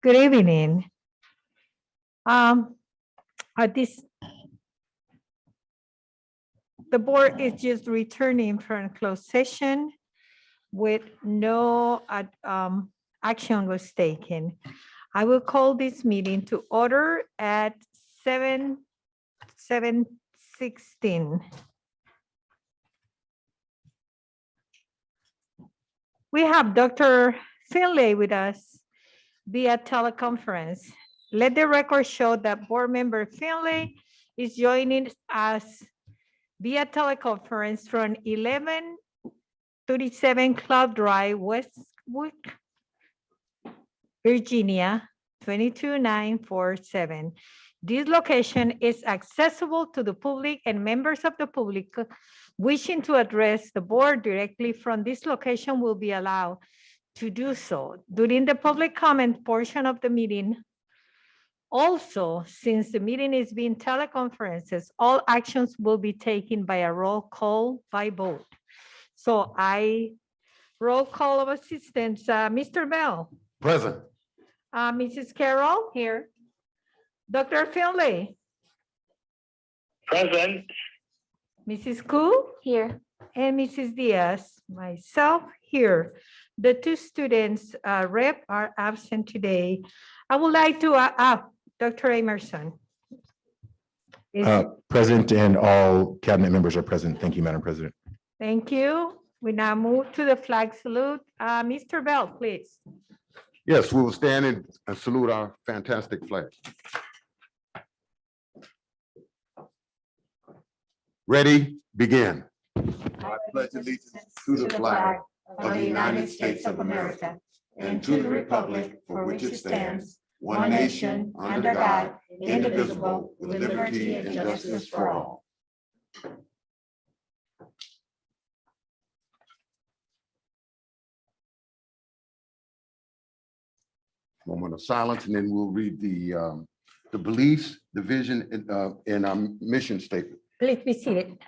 Good evening. At this, the board is just returning from closed session with no action was taken. I will call this meeting to order at 7:16. We have Dr. Finlay with us via teleconference. Let the record show that board member Finlay is joining us via teleconference from 1137 Cloud Drive, Westwood, Virginia, 22947. This location is accessible to the public and members of the public wishing to address the board directly from this location will be allowed to do so during the public comment portion of the meeting. Also, since the meeting is being teleconferences, all actions will be taken by a roll call by vote. So roll call of assistance, Mr. Bell. Present. Mrs. Carroll. Here. Dr. Finlay. Present. Mrs. Koo. Here. And Mrs. Diaz, myself here. The two students rep are absent today. I would like to, Dr. Emerson. Present, and all cabinet members are present. Thank you, Madam President. Thank you. We now move to the flag salute. Mr. Bell, please. Yes, we will stand and salute our fantastic flag. Ready, begin. I pledge allegiance to the flag of the United States of America and to the republic for which it stands, one nation, under God, indivisible, with liberty and justice for all. Moment of silence, and then we'll read the beliefs, the vision, and our mission statement. Please be seated.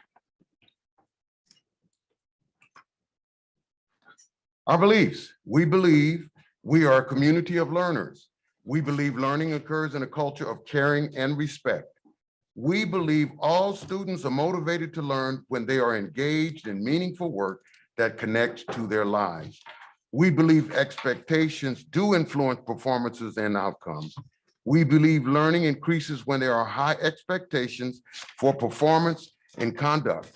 Our beliefs. We believe we are a community of learners. We believe learning occurs in a culture of caring and respect. We believe all students are motivated to learn when they are engaged in meaningful work that connects to their lives. We believe expectations do influence performances and outcomes. We believe learning increases when there are high expectations for performance and conduct.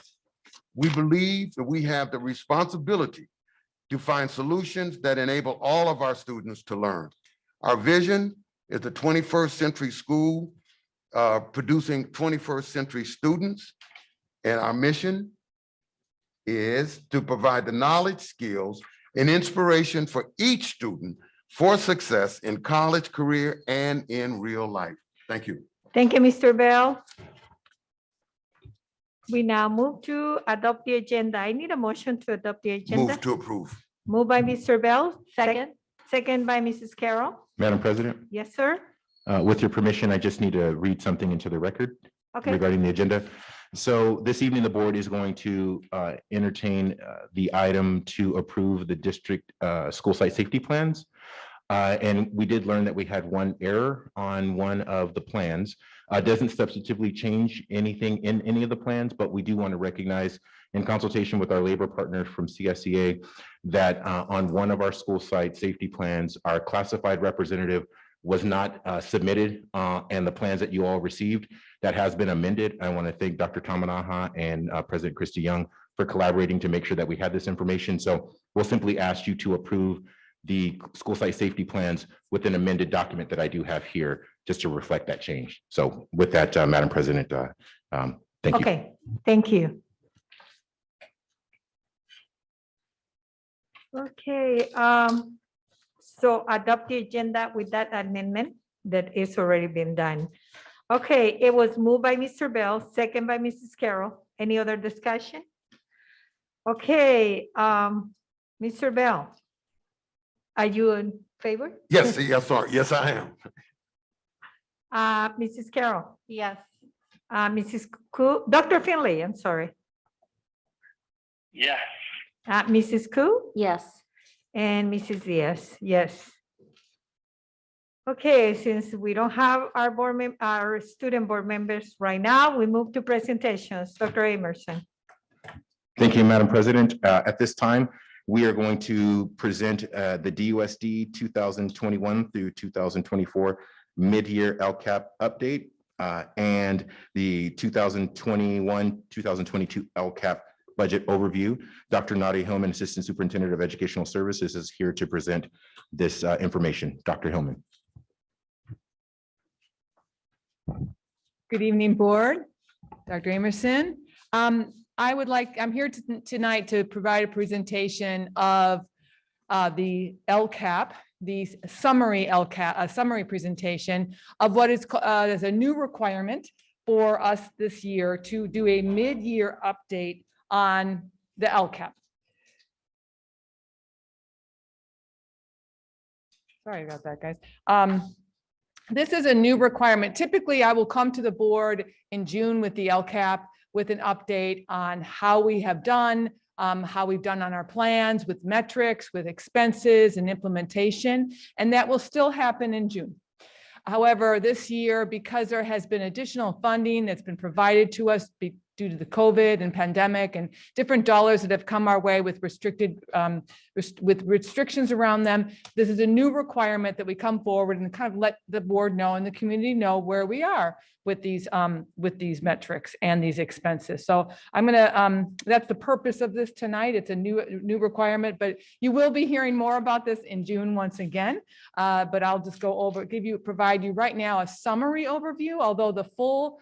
We believe that we have the responsibility to find solutions that enable all of our students to learn. Our vision is the 21st century school producing 21st century students, and our mission is to provide the knowledge, skills, and inspiration for each student for success in college, career, and in real life. Thank you. Thank you, Mr. Bell. We now move to adopt the agenda. I need a motion to adopt the agenda. Move to approve. Moved by Mr. Bell. Second. Second by Mrs. Carroll. Madam President, Yes, sir. with your permission, I just need to read something into the record Okay. regarding the agenda. So this evening, the board is going to entertain the item to approve the district school site safety plans. And we did learn that we had one error on one of the plans. Doesn't substantively change anything in any of the plans, but we do want to recognize in consultation with our labor partners from CSEA that on one of our school site safety plans, our classified representative was not submitted, and the plans that you all received, that has been amended. I want to thank Dr. Tamanaha and President Christy Young for collaborating to make sure that we had this information. So we'll simply ask you to approve the school site safety plans with an amended document that I do have here, just to reflect that change. So with that, Madam President, thank you. Okay, thank you. Okay, so adopt the agenda with that amendment that is already been done. Okay, it was moved by Mr. Bell, second by Mrs. Carroll. Any other discussion? Okay, Mr. Bell, are you in favor? Yes, yes, sir. Yes, I am. Mrs. Carroll? Yes. Mrs. Koo, Dr. Finlay, I'm sorry. Yes. Mrs. Koo? Yes. And Mrs. Diaz, yes. Okay, since we don't have our our student board members right now, we move to presentations. Dr. Emerson. Thank you, Madam President. At this time, we are going to present the DUSD 2021 through 2024 mid-year LCAP update and the 2021-2022 LCAP budget overview. Dr. Nadia Hillman, Assistant Superintendent of Educational Services, is here to present this information. Dr. Hillman. Good evening, board. Dr. Emerson. I'm here tonight to provide a presentation of the LCAP, the summary LCAP, a summary presentation of what is as a new requirement for us this year to do a mid-year update on the LCAP. Sorry about that, guys. This is a new requirement. Typically, I will come to the board in June with the LCAP with an update on how we have done, how we've done on our plans with metrics, with expenses and implementation, and that will still happen in June. However, this year, because there has been additional funding that's been provided to us due to the COVID and pandemic and different dollars that have come our way with with restrictions around them, this is a new requirement that we come forward and kind of let the board know and the community know where we are with these metrics and these expenses. So I'm gonna, that's the purpose of this tonight. It's a new requirement, but you will be hearing more about this in June once again. But I'll just go over, provide you right now a summary overview, although the full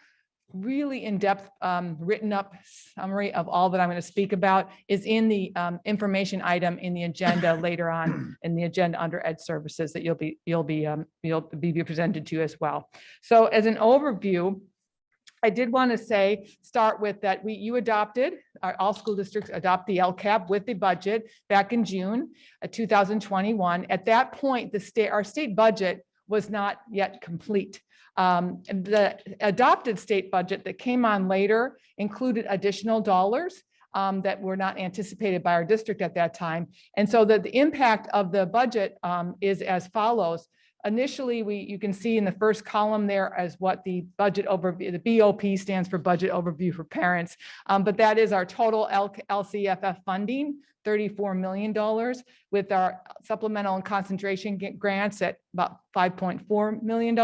really in-depth written up summary of all that I'm going to speak about is in the information item in the agenda later on in the agenda under Ed Services that you'll be presented to as well. So as an overview, I did want to start with that you adopted, all school districts adopt the LCAP with the budget back in June of 2021. At that point, our state budget was not yet complete. The adopted state budget that came on later included additional dollars that were not anticipated by our district at that time. And so the impact of the budget is as follows. Initially, you can see in the first column there as what the budget overview, the BOP stands for budget overview for parents, but that is our total LCFF funding, $34 million, with our supplemental and concentration grants at about $5.4 million.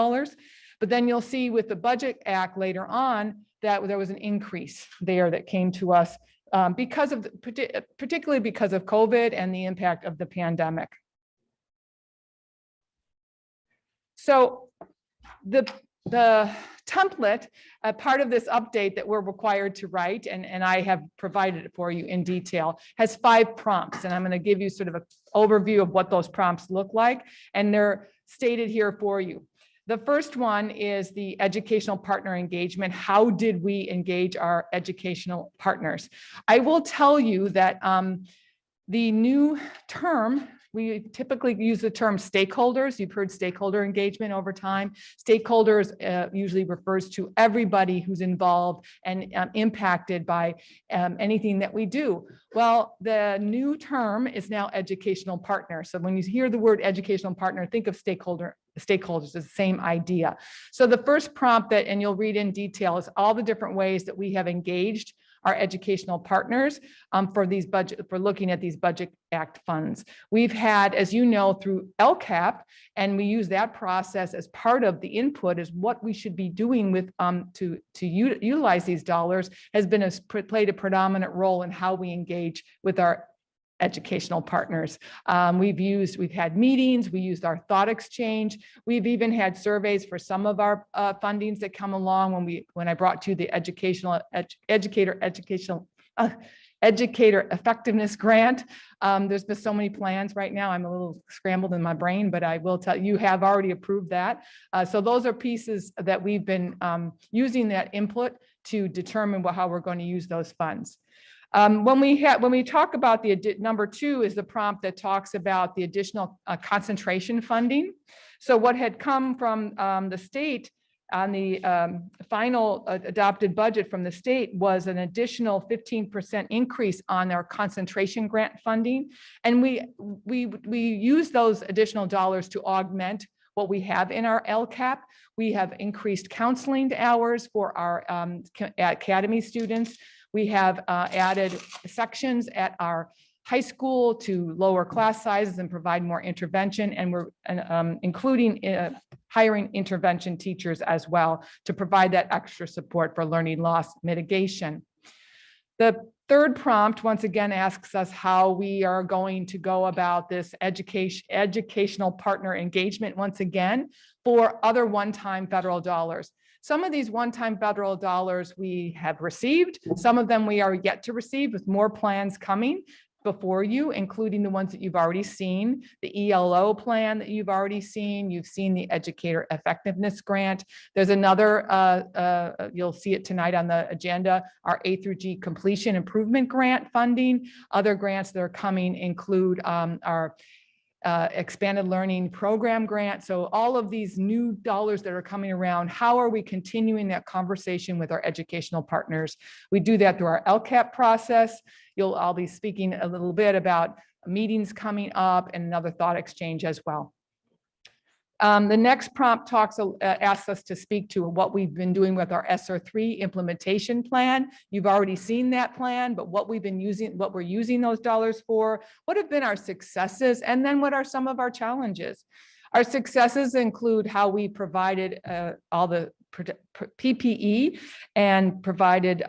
But then you'll see with the Budget Act later on that there was an increase there that came to us particularly because of COVID and the impact of the pandemic. So the template, part of this update that we're required to write, and I have provided it for you in detail, has 5 prompts. And I'm going to give you sort of an overview of what those prompts look like. And they're stated here for you. The first one is the educational partner engagement. How did we engage our educational partners? I will tell you that the new term, we typically use the term stakeholders. You've heard stakeholder engagement over time. Stakeholders usually refers to everybody who's involved and impacted by anything that we do. Well, the new term is now educational partner. So when you hear the word educational partner, think of stakeholders, is the same idea. So the first prompt and you'll read in detail, is all the different ways that we have engaged our educational partners for looking at these Budget Act funds. We've had, as you know, through LCAP, and we use that process as part of the input is what we should be doing with to utilize these dollars has played a predominant role in how we engage with our educational partners. We've had meetings, we used our thought exchange. We've even had surveys for some of our fundings that come along when I brought to you the educator effectiveness grant. There's been so many plans right now. I'm a little scrambled in my brain, but I will tell you have already approved that. So those are pieces that we've been using that input to determine how we're going to use those funds. When we talk about the number 2 is the prompt that talks about the additional concentration funding. So what had come from the state on the final adopted budget from the state was an additional 15% increase on our concentration grant funding. And we use those additional dollars to augment what we have in our LCAP. We have increased counseling hours for our academy students. We have added sections at our high school to lower class sizes and provide more intervention. And we're including hiring intervention teachers as well to provide that extra support for learning loss mitigation. The third prompt, once again, asks us how we are going to go about this educational partner engagement, once again, for other one-time federal dollars. Some of these one-time federal dollars we have received, some of them we are yet to receive, with more plans coming before you, including the ones that you've already seen, the ELO plan that you've already seen. You've seen the Educator Effectiveness Grant. There's another, you'll see it tonight on the agenda, our A through G Completion Improvement Grant funding. Other grants that are coming include our expanded learning program grant. So all of these new dollars that are coming around, how are we continuing that conversation with our educational partners? We do that through our LCAP process. I'll be speaking a little bit about meetings coming up and another thought exchange as well. The next prompt asks us to speak to what we've been doing with our ESSER3 implementation plan. You've already seen that plan, but what we're using those dollars for, what have been our successes, and then what are some of our challenges? Our successes include how we provided all the PPE and provided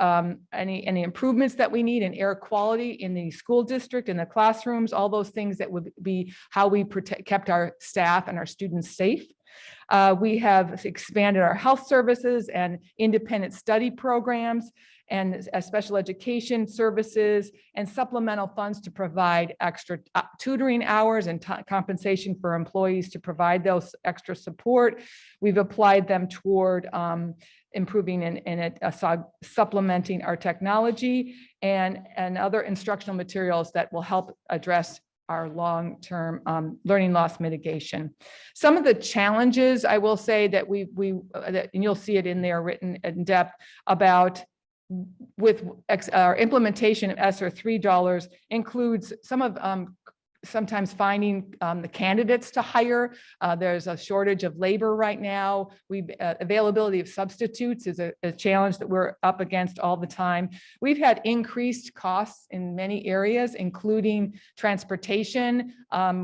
any improvements that we need in air quality in the school district, in the classrooms, all those things that would be how we kept our staff and our students safe. We have expanded our health services and independent study programs and special education services and supplemental funds to provide extra tutoring hours and compensation for employees to provide those extra support. We've applied them toward improving and supplementing our technology and other instructional materials that will help address our long-term learning loss mitigation. Some of the challenges I will say that and you'll see it in there written in depth about with our implementation of ESSER3 dollars includes some of sometimes finding the candidates to hire. There's a shortage of labor right now. Availability of substitutes is a challenge that we're up against all the time. We've had increased costs in many areas, including transportation.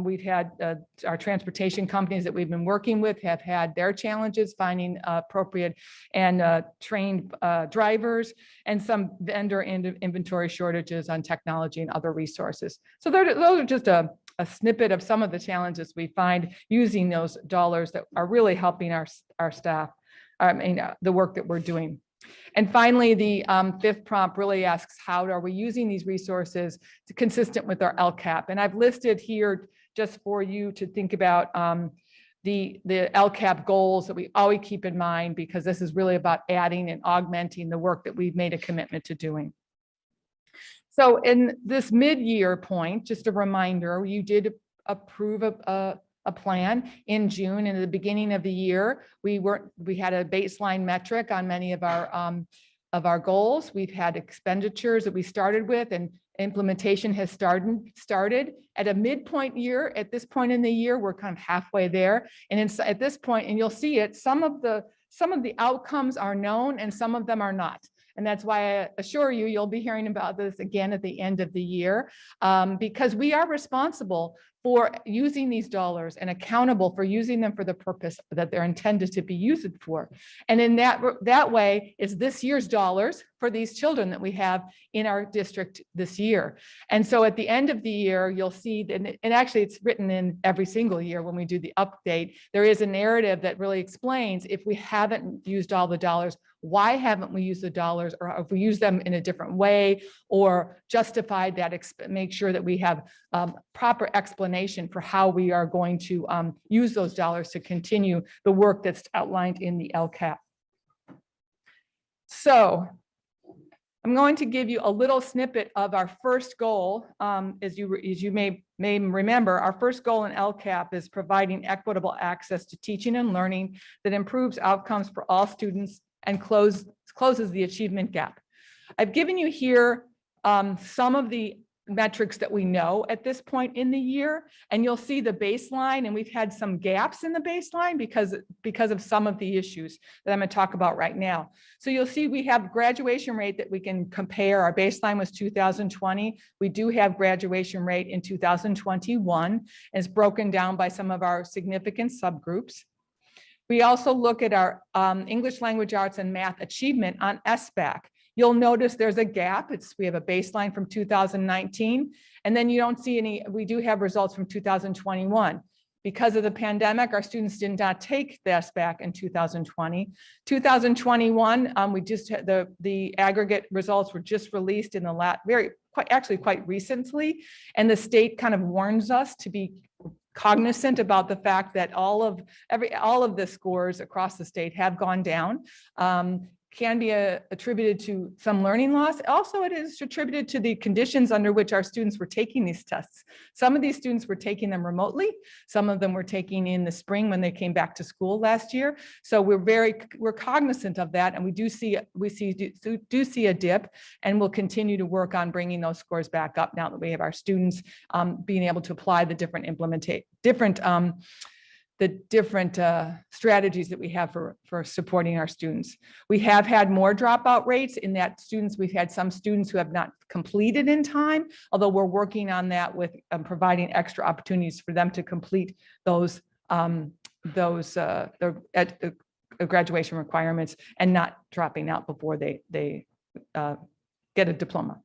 We've had our transportation companies that we've been working with have had their challenges finding appropriate and trained drivers, and some vendor inventory shortages on technology and other resources. So those are just a snippet of some of the challenges we find using those dollars that are really helping our staff, the work that we're doing. And finally, the fifth prompt really asks, how are we using these resources consistent with our LCAP? And I've listed here just for you to think about the Lcap goals that we always keep in mind, because this is really about adding and augmenting the work that we've made a commitment to doing. So in this mid-year point, just a reminder, you did approve a plan in June, and at the beginning of the year, we had a baseline metric on many of our goals. We've had expenditures that we started with, and implementation has started at a midpoint year. At this point in the year, we're kind of halfway there. And at this point, and you'll see it, some of the outcomes are known and some of them are not. And that's why I assure you, you'll be hearing about this again at the end of the year, because we are responsible for using these dollars and accountable for using them for the purpose that they're intended to be used for. And in that way is this year's dollars for these children that we have in our district this year. And so at the end of the year, you'll see, and actually it's written in every single year when we do the update, there is a narrative that really explains if we haven't used all the dollars, why haven't we used the dollars, or if we use them in a different way, or justified that, make sure that we have proper explanation for how we are going to use those dollars to continue the work that's outlined in the LCAP. So I'm going to give you a little snippet of our first goal. As you may remember, our first goal in LCAP is providing equitable access to teaching and learning that improves outcomes for all students and closes the achievement gap. I've given you here some of the metrics that we know at this point in the year. And you'll see the baseline, and we've had some gaps in the baseline because of some of the issues that I'm going to talk about right now. So you'll see we have graduation rate that we can compare. Our baseline was 2020. We do have graduation rate in 2021, and it's broken down by some of our significant subgroups. We also look at our English language arts and math achievement on SBAC. You'll notice there's a gap. We have a baseline from 2019, and then you don't see any, we do have results from 2021. Because of the pandemic, our students did not take the SBAC in 2020. 2021, we just had the aggregate results were just released in the quite recently, and the state kind of warns us to be cognizant about the fact that all of the scores across the state have gone down. Can be attributed to some learning loss. Also, it is attributed to the conditions under which our students were taking these tests. Some of these students were taking them remotely. Some of them were taking in the spring when they came back to school last year. So we're cognizant of that, and we do see a dip, and we'll continue to work on bringing those scores back up now that we have our students being able to apply the different strategies that we have for supporting our students. We have had more dropout rates in that we've had some students who have not completed in time, although we're working on that with providing extra opportunities for them to complete those graduation requirements and not dropping out before they get a diploma.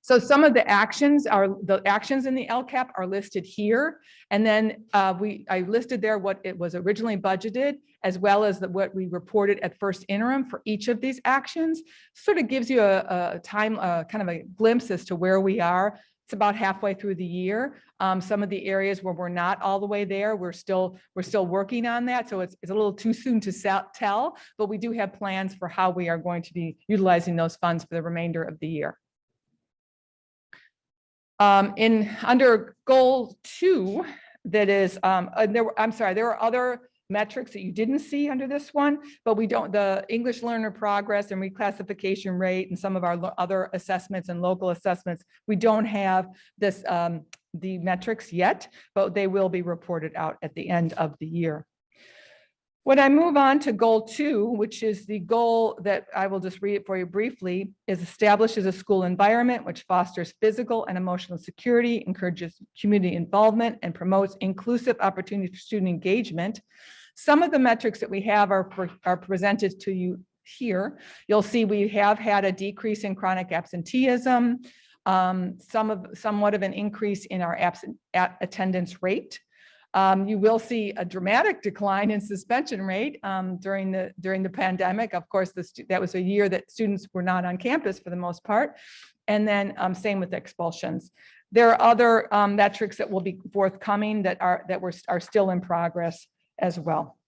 So some of the actions in the LCAP are listed here. And then I listed there what it was originally budgeted, as well as what we reported at first interim for each of these actions. Sort of gives you a kind of a glimpse as to where we are. It's about halfway through the year. Some of the areas where we're not all the way there, we're still working on that. So it's a little too soon to tell, but we do have plans for how we are going to be utilizing those funds for the remainder of the year. Under goal 2, that is, there are other metrics that you didn't see under this one, but the English learner progress and reclassification rate and some of our other assessments and local assessments, we don't have the metrics yet, but they will be reported out at the end of the year. When I move on to goal 2, which is the goal that I will just read it for you briefly, is establishes a school environment which fosters physical and emotional security, encourages community involvement, and promotes inclusive opportunities for student engagement. Some of the metrics that we have are presented to you here. You'll see we have had a decrease in chronic absenteeism, somewhat of an increase in our attendance rate. You will see a dramatic decline in suspension rate during the pandemic. Of course, that was a year that students were not on campus for the most part. And then same with expulsions. There are other metrics that will be forthcoming that are still in progress as well.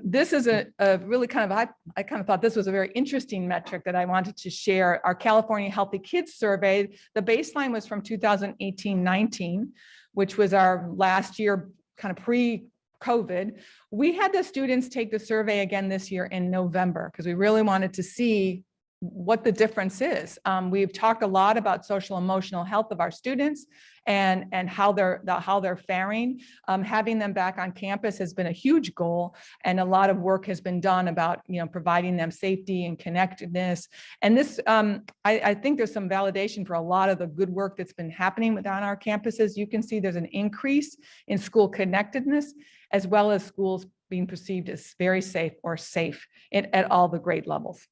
This is a really I kind of thought this was a very interesting metric that I wanted to share. Our California Healthy Kids Survey, the baseline was from 2018-19, which was our last year kind of pre-COVID. We had the students take the survey again this year in November because we really wanted to see what the difference is. We've talked a lot about social emotional health of our students and how they're faring. Having them back on campus has been a huge goal, and a lot of work has been done about providing them safety and connectedness. And this, I think there's some validation for a lot of the good work that's been happening on our campuses. You can see there's an increase in school connectedness, as well as schools being perceived as very safe or safe at all the grade levels.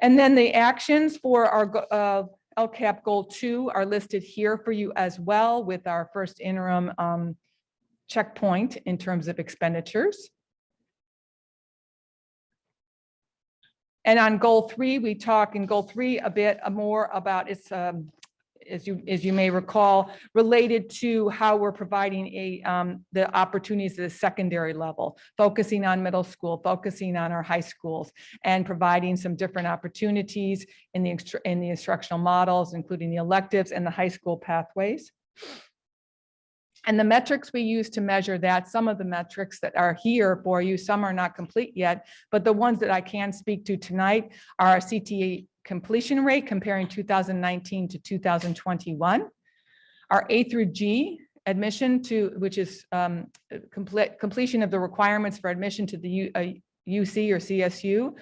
And then the actions for our LCAP Goal 2 are listed here for you as well, with our first interim checkpoint in terms of expenditures. And on Goal 3, we talk in Goal 3 a bit more about its, as you may recall, related to how we're providing the opportunities at the secondary level, focusing on middle school, focusing on our high schools, and providing some different opportunities in the instructional models, including the electives and the high school pathways. And the metrics we use to measure that, some of the metrics that are here for you, some are not complete yet, but the ones that I can speak to tonight are our CTE completion rate comparing 2019 to 2021. Our A through G admission to, which is completion of the requirements for admission to the UC or CSU,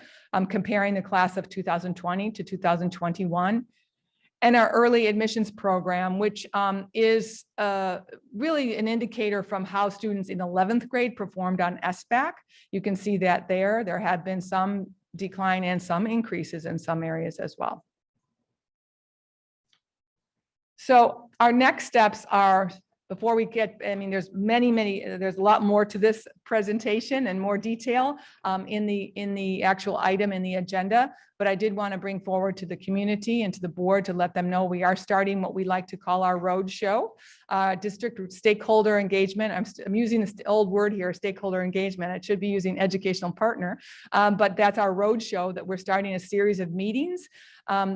comparing the class of 2020 to 2021. And our early admissions program, which is really an indicator from how students in 11th grade performed on SBAC. You can see that there have been some decline and some increases in some areas as well. So our next steps are, before we get, I mean, there's there's a lot more to this presentation and more detail in the actual item in the agenda, but I did want to bring forward to the community and to the board to let them know we are starting what we like to call our road show, district stakeholder engagement. I'm using the old word here, stakeholder engagement. I should be using educational partner, but that's our road show that we're starting a series of meetings. We're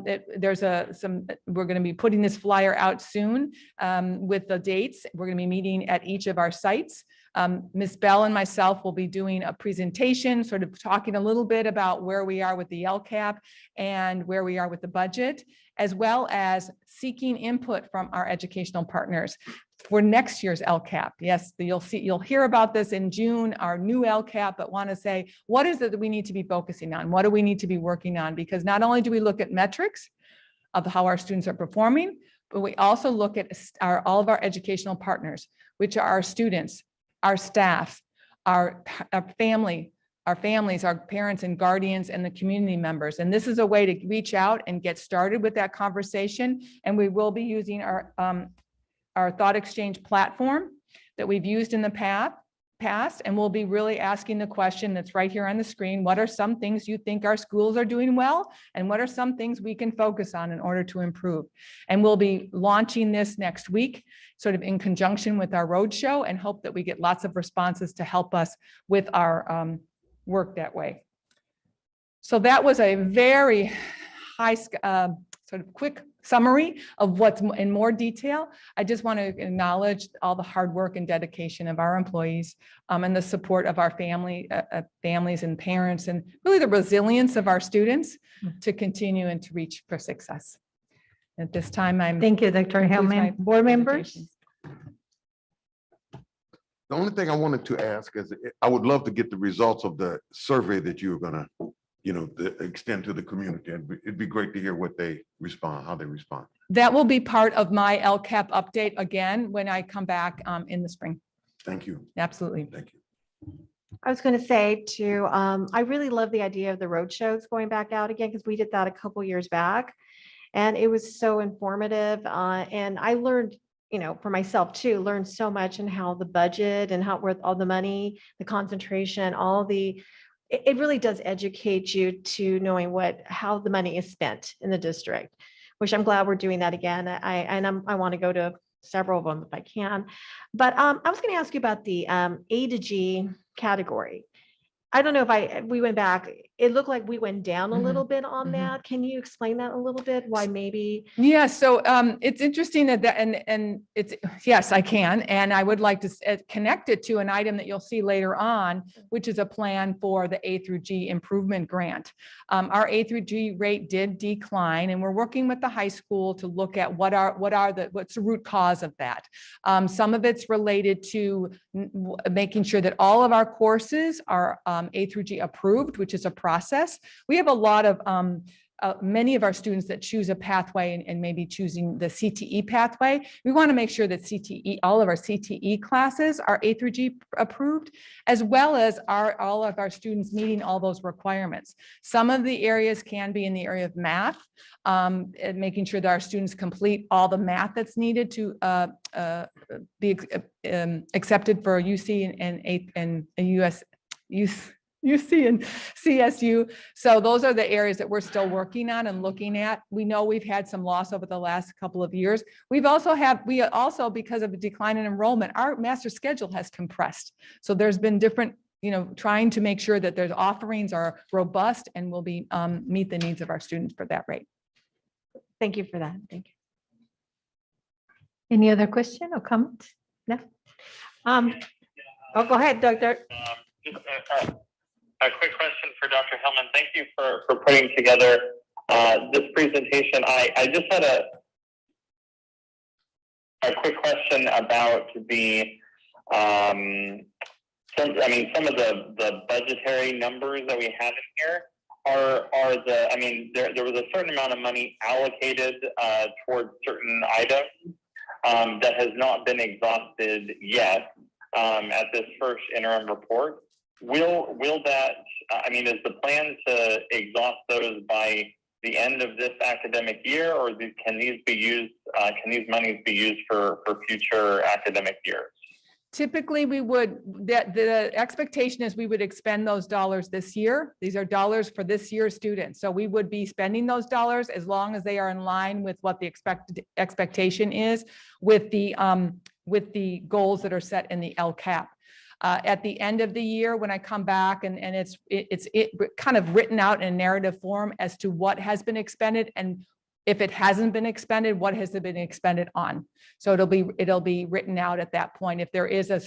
going to be putting this flyer out soon with the dates. We're going to be meeting at each of our sites. Ms. Bell and myself will be doing a presentation, sort of talking a little bit about where we are with the Lcap and where we are with the budget, as well as seeking input from our educational partners for next year's Lcap. Yes, you'll hear about this in June, our new Lcap, but want to say, what is it that we need to be focusing on? What do we need to be working on? Because not only do we look at metrics of how our students are performing, but we also look at all of our educational partners, which are our students, our staff, our families, our parents and guardians, and the community members. And this is a way to reach out and get started with that conversation. And we will be using our thought exchange platform that we've used in the past, and we'll be really asking the question that's right here on the screen. What are some things you think our schools are doing well? And what are some things we can focus on in order to improve? And we'll be launching this next week, sort of in conjunction with our roadshow, and hope that we get lots of responses to help us with our work that way. So that was a very high, sort of quick summary of what's in more detail. I just want to acknowledge all the hard work and dedication of our employees and the support of our families and parents, and really the resilience of our students to continue and to reach for success. At this time, Thank you, Dr. Hellman. Board members? The only thing I wanted to ask is, I would love to get the results of the survey that you're gonna, extend to the community. It'd be great to hear what they respond, how they respond. That will be part of my Lcap update again when I come back in the spring. Thank you. Absolutely. Thank you. I was going to say too, I really love the idea of the road shows going back out again, because we did that a couple years back and it was so informative. And I learned, for myself too, learned so much in how the budget and how where all the money, the concentration, it really does educate you to knowing how the money is spent in the district, which I'm glad we're doing that again. I want to go to several of them if I can. But I was going to ask you about the A to G category. I don't know if we went back, it looked like we went down a little bit on that. Can you explain that a little bit? Why maybe? Yeah, so it's interesting that and it's, yes, I can. And I would like to connect it to an item that you'll see later on, which is a plan for the A through G improvement grant. Our A through G rate did decline, and we're working with the high school to look at what's the root cause of that. Some of it's related to making sure that all of our courses are A through G approved, which is a process. We have a lot of many of our students that choose a pathway and maybe choosing the CTE pathway. We want to make sure that all of our CTE classes are A through G approved, as well as all of our students meeting all those requirements. Some of the areas can be in the area of math, making sure that our students complete all the math that's needed to be accepted for UC and UC and CSU. So those are the areas that we're still working on and looking at. We know we've had some loss over the last couple of years. We also, because of a decline in enrollment, our master schedule has compressed. So there's been different, trying to make sure that their offerings are robust and will be meet the needs of our students for that rate. Thank you for that. Thank you. Any other question or comment? No. Oh, go ahead, Doctor. Just a quick question for Dr. Hellman. Thank you for putting together this presentation. I just had a quick question about the some of the budgetary numbers that we have in here are the, I mean, there was a certain amount of money allocated towards certain items that has not been exhausted yet at this first interim report. Will that, I mean, is the plan to exhaust those by the end of this academic year, or can these be used, can these monies be used for future academic years? Typically, we would, the expectation is we would expend those dollars this year. These are dollars for this year's students. So we would be spending those dollars as long as they are in line with what the expectation is with the goals that are set in the LCAP. At the end of the year, when I come back and it's kind of written out in narrative form as to what has been expended, and if it hasn't been expended, what has it been expended on? So it'll be written out at that point if there is a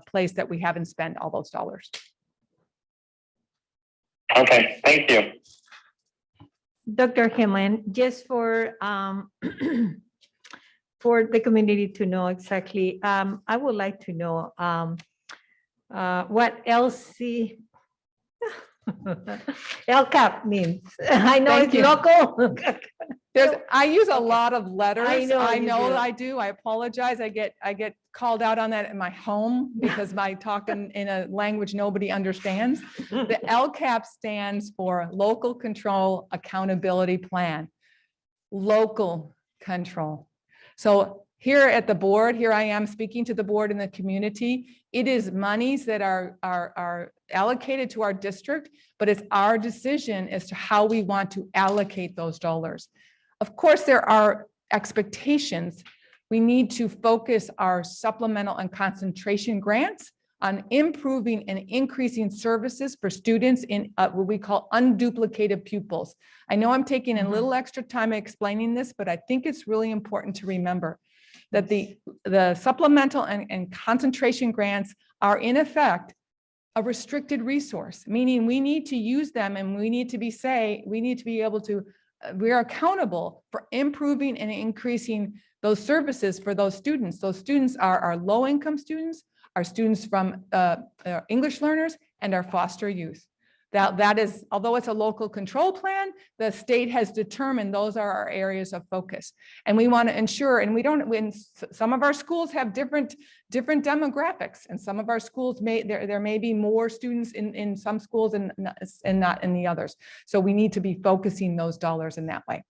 place that we haven't spent all those dollars. Okay, thank you. Dr. Hemlin, just for for the community to know exactly, I would like to know what LCAP means. I know Thank it's you. local. I use a lot of letters. I know you do. I do. I apologize. I get called out on that in my home because I talk in a language nobody understands. The LCAP stands for Local Control Accountability Plan. Local control. So here at the board, here I am speaking to the board and the community. It is monies that are allocated to our district, but it's our decision as to how we want to allocate those dollars. Of course, there are expectations. We need to focus our supplemental and concentration grants on improving and increasing services for students in what we call unduplicated pupils. I know I'm taking a little extra time explaining this, but I think it's really important to remember that the supplemental and concentration grants are in effect a restricted resource, meaning we need to use them and we need to be able to, we are accountable for improving and increasing those services for those students. Those students are our low-income students, our students from English learners, and our foster youth. That is, although it's a local control plan, the state has determined those are our areas of focus. And we want to ensure, and we don't, when some of our schools have different demographics, and some of our schools there may be more students in some schools and not in the others. So we need to be focusing those dollars in that way.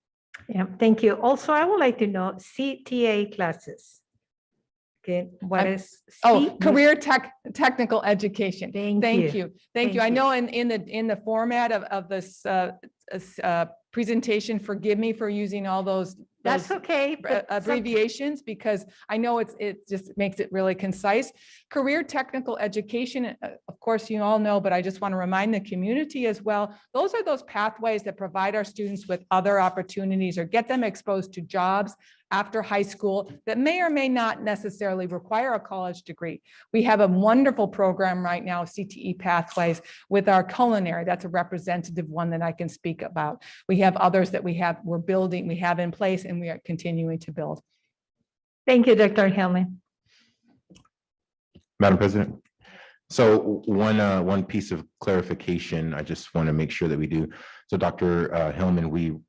Yeah, thank you. Also, I would like to know CTA classes. Okay, what is? Career technical education. Thank you. I know in the format of this presentation, forgive me for using all those That's okay. abbreviations, because I know it just makes it really concise. Career technical education, of course, you all know, but I just want to remind the community as well. Those are those pathways that provide our students with other opportunities or get them exposed to jobs after high school that may or may not necessarily require a college degree. We have a wonderful program right now, CTE Pathways, with our culinary. That's a representative one that I can speak about. We have others that we're building, we have in place, and we are continuing to build. Thank you, Dr. Hellman. Madam President. So one piece of clarification, I just want to make sure that we do. So Dr. Hellman, we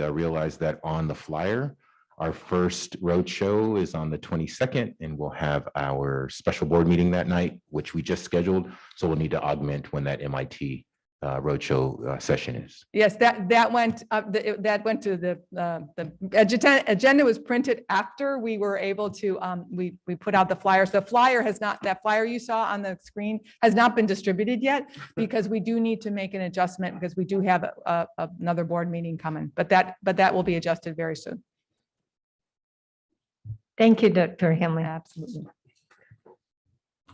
realized that on the flyer, our first roadshow is on the 22nd, and we'll have our special board meeting that night, which we just scheduled. So we'll need to augment when that MIT roadshow session is. Yes, that went to the agenda was printed after we were able to we put out the flyers. The flyer has not, that flyer you saw on the screen has not been distributed yet, because we do need to make an adjustment because we do have another board meeting coming, but that will be adjusted very soon. Thank you, Dr. Hemlin. Absolutely.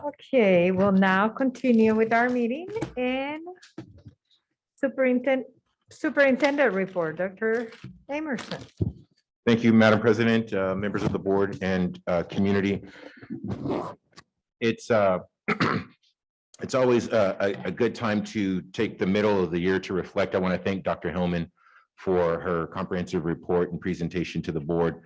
Okay, we'll now continue with our meeting and superintendent report, Dr. Emerson. Thank you, Madam President, members of the board and community. It's it's always a good time to take the middle of the year to reflect. I want to thank Dr. Hillman for her comprehensive report and presentation to the board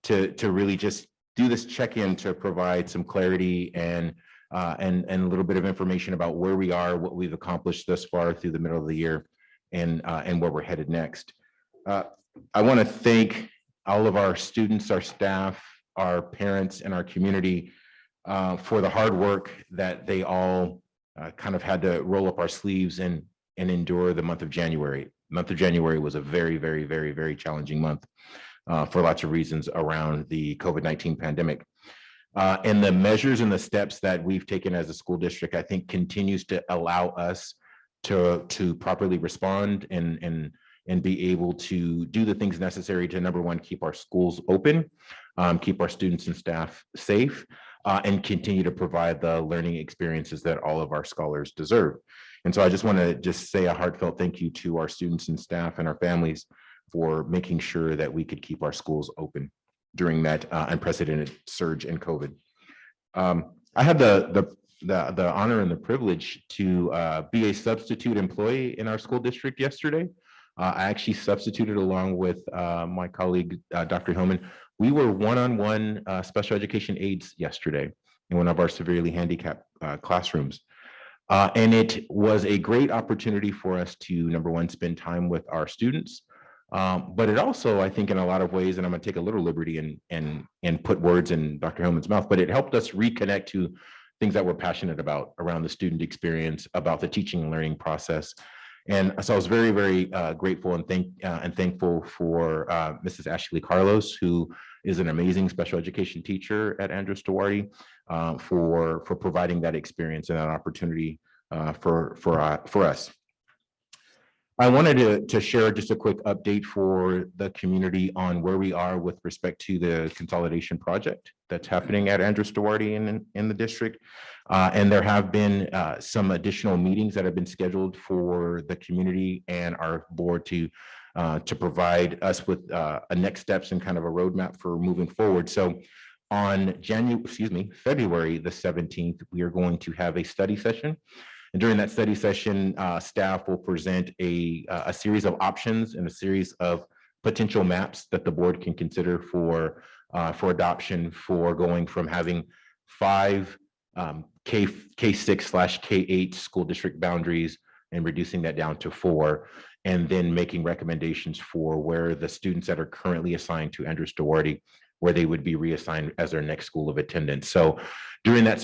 to really just do this check-in to provide some clarity and a little bit of information about where we are, what we've accomplished thus far through the middle of the year, and where we're headed next. I want to thank all of our students, our staff, our parents, and our community for the hard work that they all kind of had to roll up our sleeves and endure the month of January. The month of January was a very, very, very, very challenging month for lots of reasons around the COVID-19 pandemic. And the measures and the steps that we've taken as a school district, I think, continues to allow us to properly respond and be able to do the things necessary to, number one, keep our schools open, keep our students and staff safe, and continue to provide the learning experiences that all of our scholars deserve. And so I just want to just say a heartfelt thank you to our students and staff and our families for making sure that we could keep our schools open during that unprecedented surge in COVID. I had the honor and the privilege to be a substitute employee in our school district yesterday. I actually substituted along with my colleague, Dr. Hillman. We were one-on-one special education aides yesterday in one of our severely handicapped classrooms. And it was a great opportunity for us to, number one, spend time with our students. But it also, I think, in a lot of ways, and I'm going to take a little liberty and put words in Dr. Hillman's mouth, but it helped us reconnect to things that we're passionate about around the student experience, about the teaching and learning process. And so I was very, very grateful and thankful for Mrs. Ashley Carlos, who is an amazing special education teacher at Andrews Duarte, for providing that experience and that opportunity for us. I wanted to share just a quick update for the community on where we are with respect to the consolidation project that's happening at Andrews Duarte in the district. And there have been some additional meetings that have been scheduled for the community and our board to provide us with a next steps and kind of a roadmap for moving forward. So on February the 17th, we are going to have a study session. And during that study session, staff will present a series of options and a series of potential maps that the board can consider for adoption, for going from having 5 K6/K8 school district boundaries and reducing that down to 4, and then making recommendations for where the students that are currently assigned to Andrews Duarte, where they would be reassigned as their next school of attendance. So during that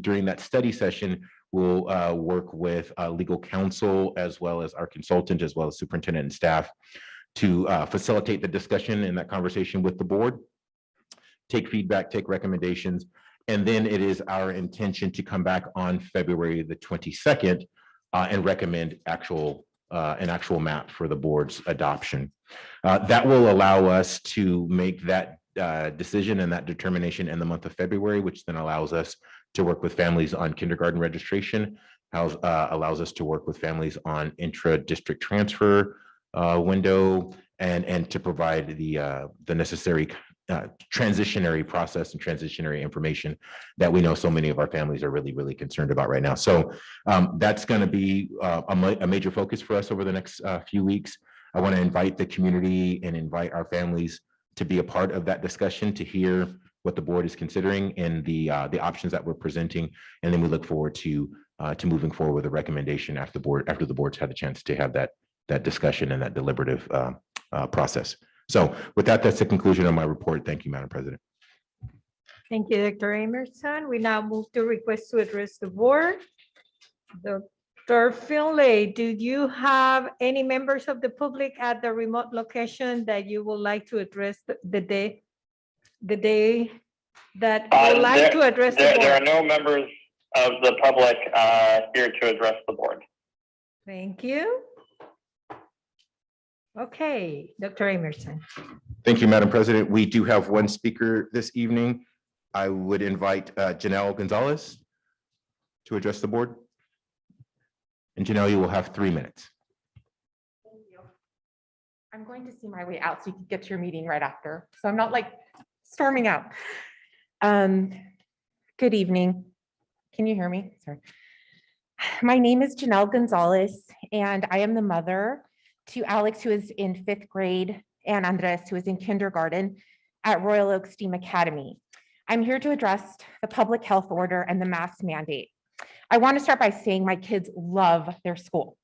during that study session, we'll work with legal counsel, as well as our consultant, as well as superintendent and staff, to facilitate the discussion and that conversation with the board, take feedback, take recommendations, and then it is our intention to come back on February the 22nd and recommend an actual map for the board's adoption. That will allow us to make that decision and that determination in the month of February, which then allows us to work with families on kindergarten registration, allows us to work with families on intra-district transfer window, and to provide the necessary transitionary process and transitionary information that we know so many of our families are really, really concerned about right now. So that's going to be a major focus for us over the next few weeks. I want to invite the community and invite our families to be a part of that discussion, to hear what the board is considering and the options that we're presenting. And then we look forward to moving forward with a recommendation after the board's had a chance to have that discussion and that deliberative process. So with that, that's the conclusion of my report. Thank you, Madam President. Thank you, Dr. Emerson. We now move to request to address the board. Dr. Finlay, do you have any members of the public at the remote location that you would like to address the day that would like to address the board? There are no members of the public here to address the board. Thank you. Okay, Dr. Emerson. Thank you, Madam President. We do have one speaker this evening. I would invite Janelle Gonzalez to address the board. And Janelle, you will have 3 minutes. I'm going to see my way out so you can get to your meeting right after. So I'm not like storming out. Good evening. Can you hear me? Sorry. My name is Janelle Gonzalez, and I am the mother to Alex, who is in 5th grade, and Andres, who is in kindergarten at Royal Oak STEAM Academy. I'm here to address the public health order and the mask mandate. I want to start by saying my kids love their school.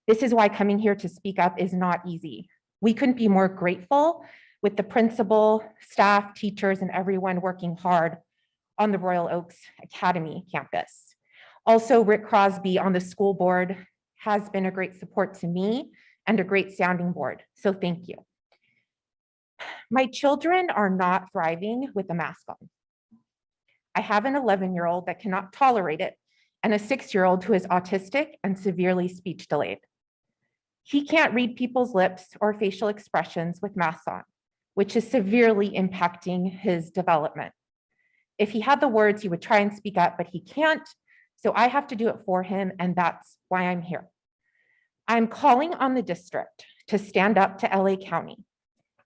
This is why coming here to speak up is not easy. We couldn't be more grateful with the principal, staff, teachers, and everyone working hard on the Royal Oaks Academy campus. Also, Rick Crosby on the school board has been a great support to me and a great sounding board, so thank you. My children are not thriving with the mask on. I have an 11-year-old that cannot tolerate it and a 6-year-old who is autistic and severely speech delayed. He can't read people's lips or facial expressions with masks on, which is severely impacting his development. If he had the words, he would try and speak up, but he can't, so I have to do it for him, and that's why I'm here. I'm calling on the district to stand up to LA County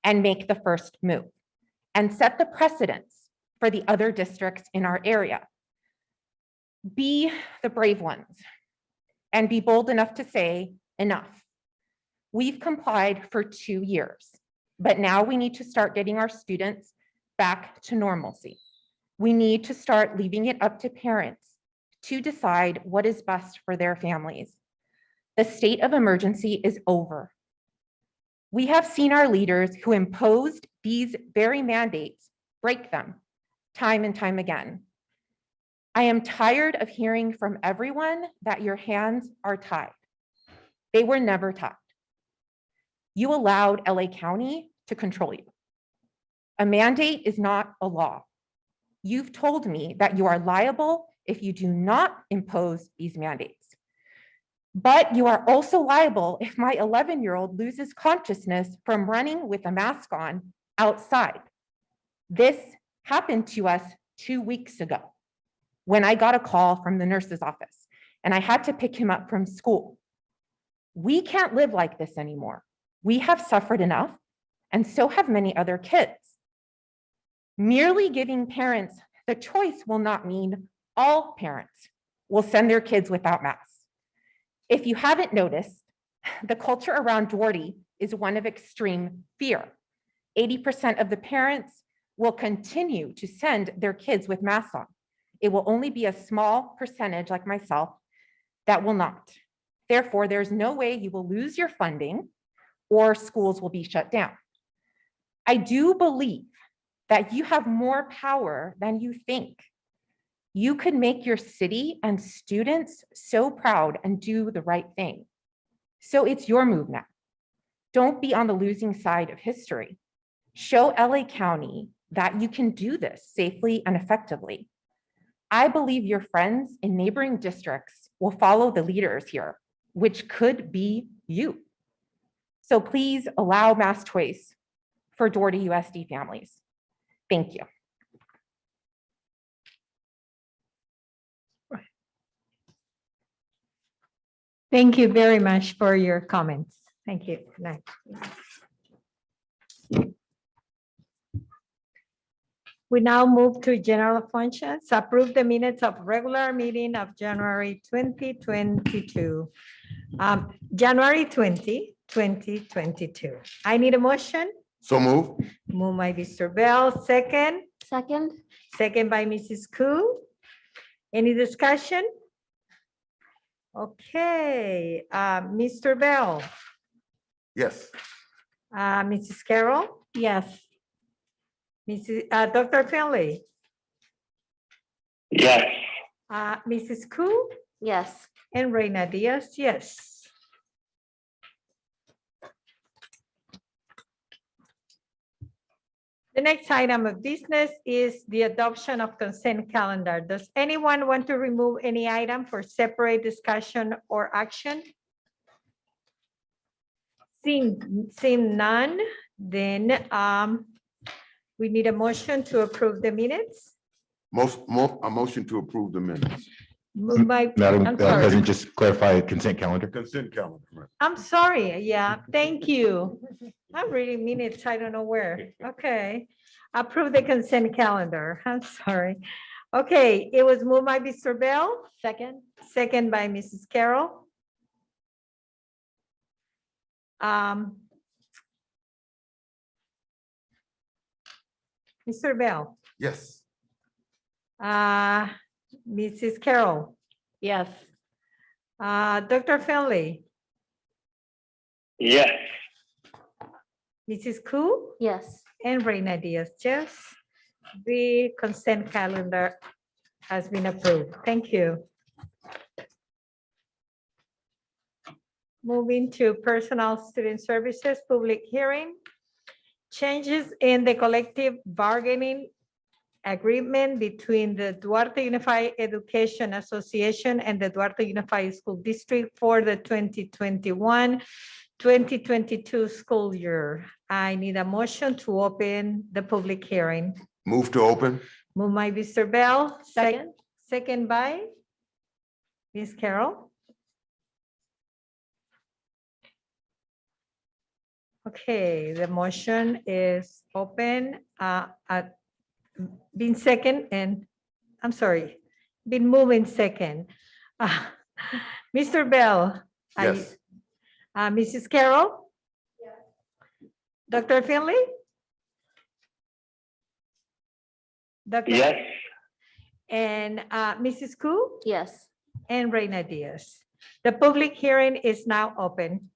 and make the first move and set the precedence for the other districts in our area. Be the brave ones and be bold enough to say enough. We've complied for 2 years, but now we need to start getting our students back to normalcy. We need to start leaving it up to parents to decide what is best for their families. The state of emergency is over. We have seen our leaders who imposed these very mandates break them time and time again. I am tired of hearing from everyone that your hands are tied. They were never tied. You allowed LA County to control you. A mandate is not a law. You've told me that you are liable if you do not impose these mandates. But you are also liable if my 11-year-old loses consciousness from running with a mask on outside. This happened to us 2 weeks ago when I got a call from the nurse's office and I had to pick him up from school. We can't live like this anymore. We have suffered enough, and so have many other kids. Merely giving parents the choice will not mean all parents will send their kids without masks. If you haven't noticed, the culture around Doherty is one of extreme fear. 80% of the parents will continue to send their kids with masks on. It will only be a small percentage, like myself, that will not. Therefore, there's no way you will lose your funding or schools will be shut down. I do believe that you have more power than you think. You could make your city and students so proud and do the right thing. So it's your move now. Don't be on the losing side of history. Show LA County that you can do this safely and effectively. I believe your friends in neighboring districts will follow the leaders here, which could be you. So please allow mass choice for Doherty USD families. Thank you. Thank you very much for your comments. Thank you. Good night. We now move to general functions. Approve the minutes of regular meeting of January 2022. January 20, 2022. I need a motion. So move. Moved by Mr. Bell, second. Second. Second by Mrs. Koo. Any discussion? Okay, Mr. Bell, Yes. Mrs. Carroll, Yes. Dr. Finley, Yes. Mrs. Koo, Yes. and Reina Diaz, yes. The next item of business is the adoption of consent calendar. Does anyone want to remove any item for separate discussion or action? Seeing none, then we need a motion to approve the minutes. A motion to approve the minutes. Moved by, Madam I'm sorry. President, just clarify consent calendar. Consent calendar. right. I'm sorry. Yeah, thank you. I'm reading minutes. I don't know where. Okay. Approve the consent calendar. I'm sorry. Okay, it was moved by Mr. Bell. Second. Second by Mrs. Carroll. Mr. Bell, Yes. Mrs. Carroll. Yes. Dr. Finley, Yes. Mrs. Koo, Yes. and Reina Diaz, yes. The consent calendar has been approved. Thank you. Moving to Personal Student Services, public hearing. Changes in the collective bargaining agreement between the Duarte Unified Education Association and the Duarte Unified School District for the 2021-2022 school year. I need a motion to open the public hearing. Move to open. Move by Mr. Bell. Second. Second by Ms. Carroll. Okay, the motion is open, been second and, I'm sorry, been moving second. Mr. Bell. Yes. Mrs. Carroll? Dr. Finley? Dr. Yes. And Mrs. Koo Yes. and Reina Diaz. The public hearing is now open.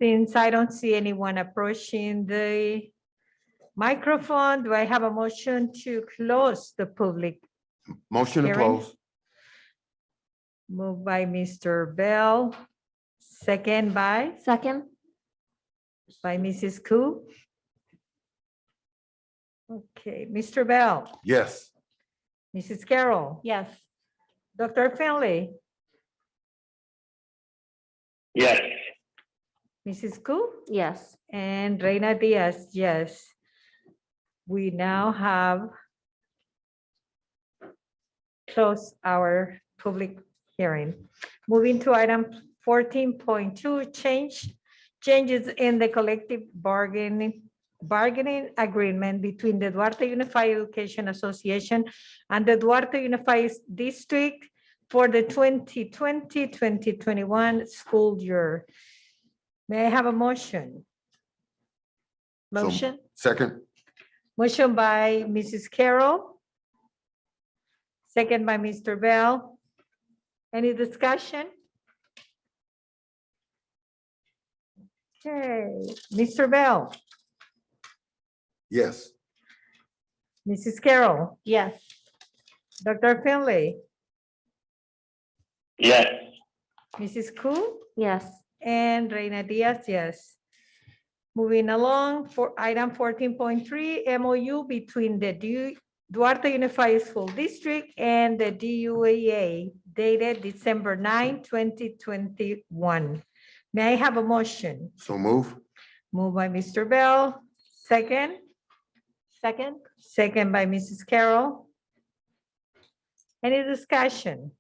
Since I don't see anyone approaching the microphone, do I have a motion to close the public? Motion to Hearing. close. Moved by Mr. Bell, second by Second. Mrs. Koo. Okay, Mr. Bell, Yes. Mrs. Carroll. Yes. Dr. Finley, Yes. Mrs. Koo, Yes. and Reina Diaz, yes. We now have closed our public hearing. Moving to item 14.2, changes in the collective bargaining agreement between the Duarte Unified Education Association and the Duarte Unified District for the 2020-2021 school year. May I have a motion? So- Motion? Second. Motion by Mrs. Carroll. Second by Mr. Bell. Any discussion? Okay, Mr. Bell, Yes. Mrs. Carroll. Yes. Dr. Finley, Yes. Mrs. Koo, Yes. and Reina Diaz, yes. Moving along for item 14.3, MOU between the Duarte Unified School District and the DUEA dated December 9, 2021. May I have a motion? So move. Moved by Mr. Bell, second. Second. Second by Mrs. Carroll. Any discussion?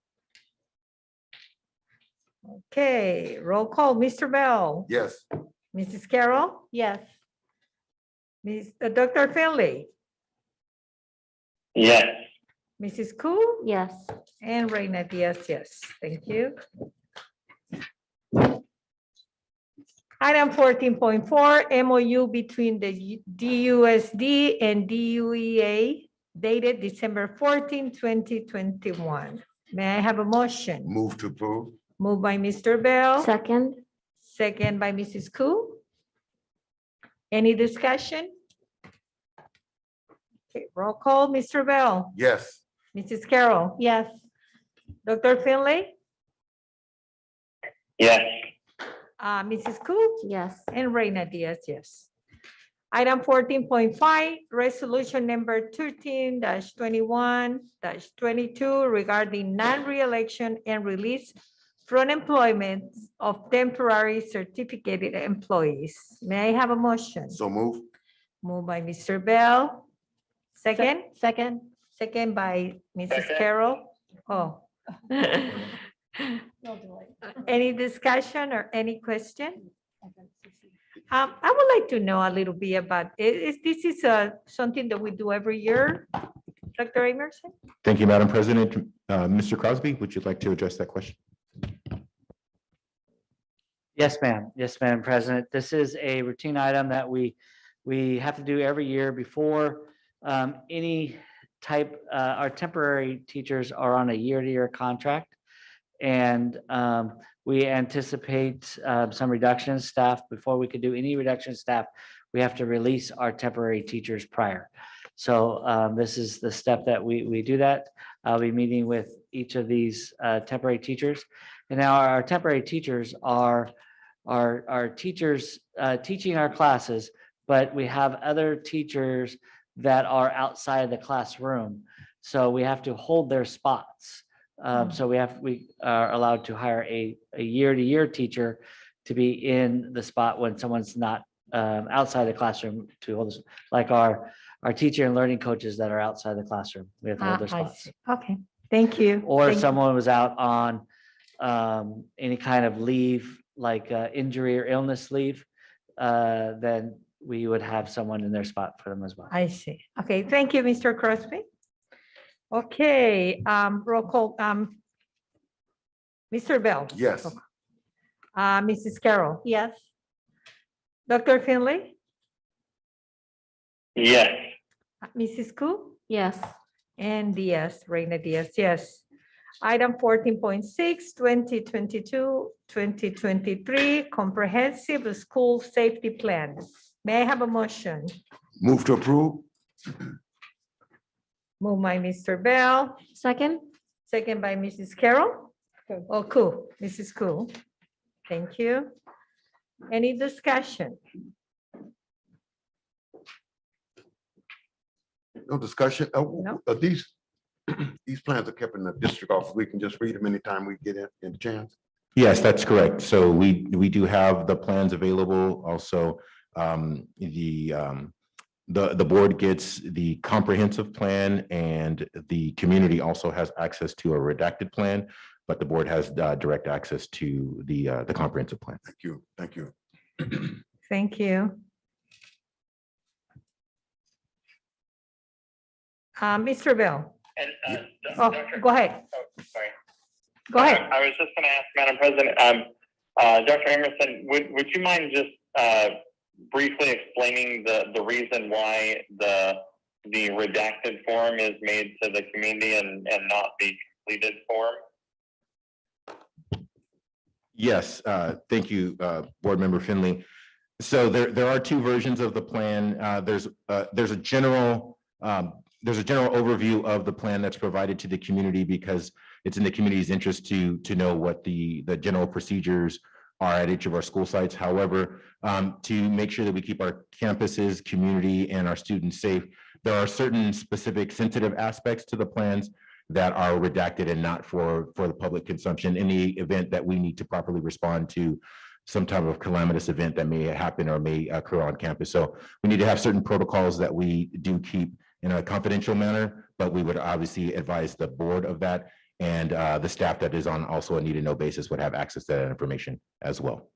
Okay, roll call, Mr. Bell. Yes. Mrs. Carroll? Yes. Dr. Finley? Yes. Mrs. Koo? Yes. And Reina Diaz, yes. Thank you. Item 14.4, MOU between the DUSD and DUEA dated December 14, 2021. May I have a motion? Move to approve. Moved by Mr. Bell. Second. Second by Mrs. Koo. Any discussion? Okay, roll call, Mr. Bell. Yes. Mrs. Carroll. Yes. Dr. Finley. Yes. Mrs. Koo. Yes. And Reina Diaz, yes. Item 14.5, resolution number 13-21-22 regarding non-reelection and release from employment of temporary certificated employees. May I have a motion? So move. Moved by Mr. Bell. Second, Second. second by Mrs. Second. Carroll. Oh. Any discussion or any question? I would like to know a little bit about, this is something that we do every year, Dr. Emerson? Thank you, Madam President. Mr. Crosby, would you like to address that question? Yes, ma'am. Yes, Madam President. This is a routine item that we have to do every year before any type, our temporary teachers are on a year-to-year contract. And we anticipate some reduction in staff. Before we could do any reduction in staff, we have to release our temporary teachers prior. So this is the step that we do that. I'll be meeting with each of these temporary teachers. And now our temporary teachers are teachers teaching our classes, but we have other teachers that are outside the classroom. So we have to hold their spots. So we are allowed to hire a year-to-year teacher to be in the spot when someone's not outside the classroom to hold, like our teacher and learning coaches that are outside the classroom. We have to hold their I spots. see. Okay, thank you. Or Thank you. someone was out on any kind of leave, like injury or illness leave, then we would have someone in their spot for them as well. I see. Okay, thank you, Mr. Crosby. Okay, roll call. Mr. Bell. Yes. Mrs. Carroll. Yes. Dr. Finley. Yes. Mrs. Koo. Yes. And Diaz, Reina Diaz, yes. Item 14.6, 2022-2023 Comprehensive School Safety Plan. May I have a motion? Move to approve. Moved by Mr. Bell, Second. second by Mrs. Carroll. Oh, cool, Mrs. Cool. Thank you. Any discussion? No discussion. No. These plans are kept in the district office. We can just read them anytime we get in the chance. Yes, that's correct. So we do have the plans available. Also, the board gets the comprehensive plan, and the community also has access to a redacted plan, but the board has direct access to the comprehensive plan. Thank you. Thank you. Thank you. Mr. Bell, And oh, Dr. go ahead, Oh, sorry. go ahead. I was just going to ask, Madam President, Dr. Emerson, would you mind just briefly explaining the reason why the redacted form is made to the community and not the completed form? Yes, thank you, Board Member Finley. So there are two versions of the plan. There's a general overview of the plan that's provided to the community because it's in the community's interest to know what the general procedures are at each of our school sites. However, to make sure that we keep our campuses, community, and our students safe, there are certain specific sensitive aspects to the plans that are redacted and not for the public consumption in the event that we need to properly respond to some type of calamitous event that may happen or may occur on campus. So we need to have certain protocols that we do keep in a confidential manner, but we would obviously advise the board of that, and the staff that is on also a need to know basis would have access to that information as well.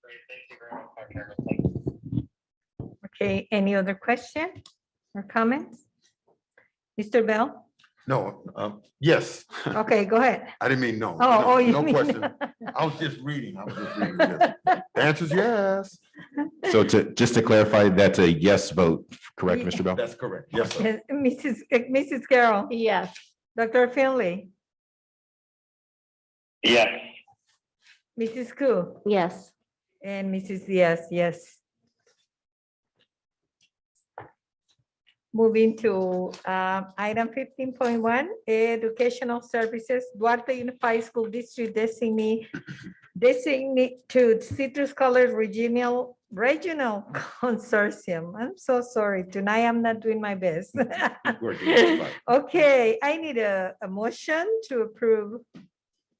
Great, thank you very much, Dr. Emerson. Okay, any other question or comments? Mr. Bell? No, yes. Okay, go ahead. I didn't mean no. Oh, you No mean- question. I was just reading. Yes. The answer is yes. So just to clarify, that's a yes vote, correct, Mr. Bell? That's correct. Yes, sir. Mrs. Carroll, Yes. Dr. Finley, Yes. Mrs. Koo, Yes. and Mrs. Diaz, yes. Moving to item 15.1, educational services, Duarte Unified School District designate to Citrus Colors Regional Consortium. I'm so sorry. Tonight I'm not doing my best. Okay, I need a motion to approve.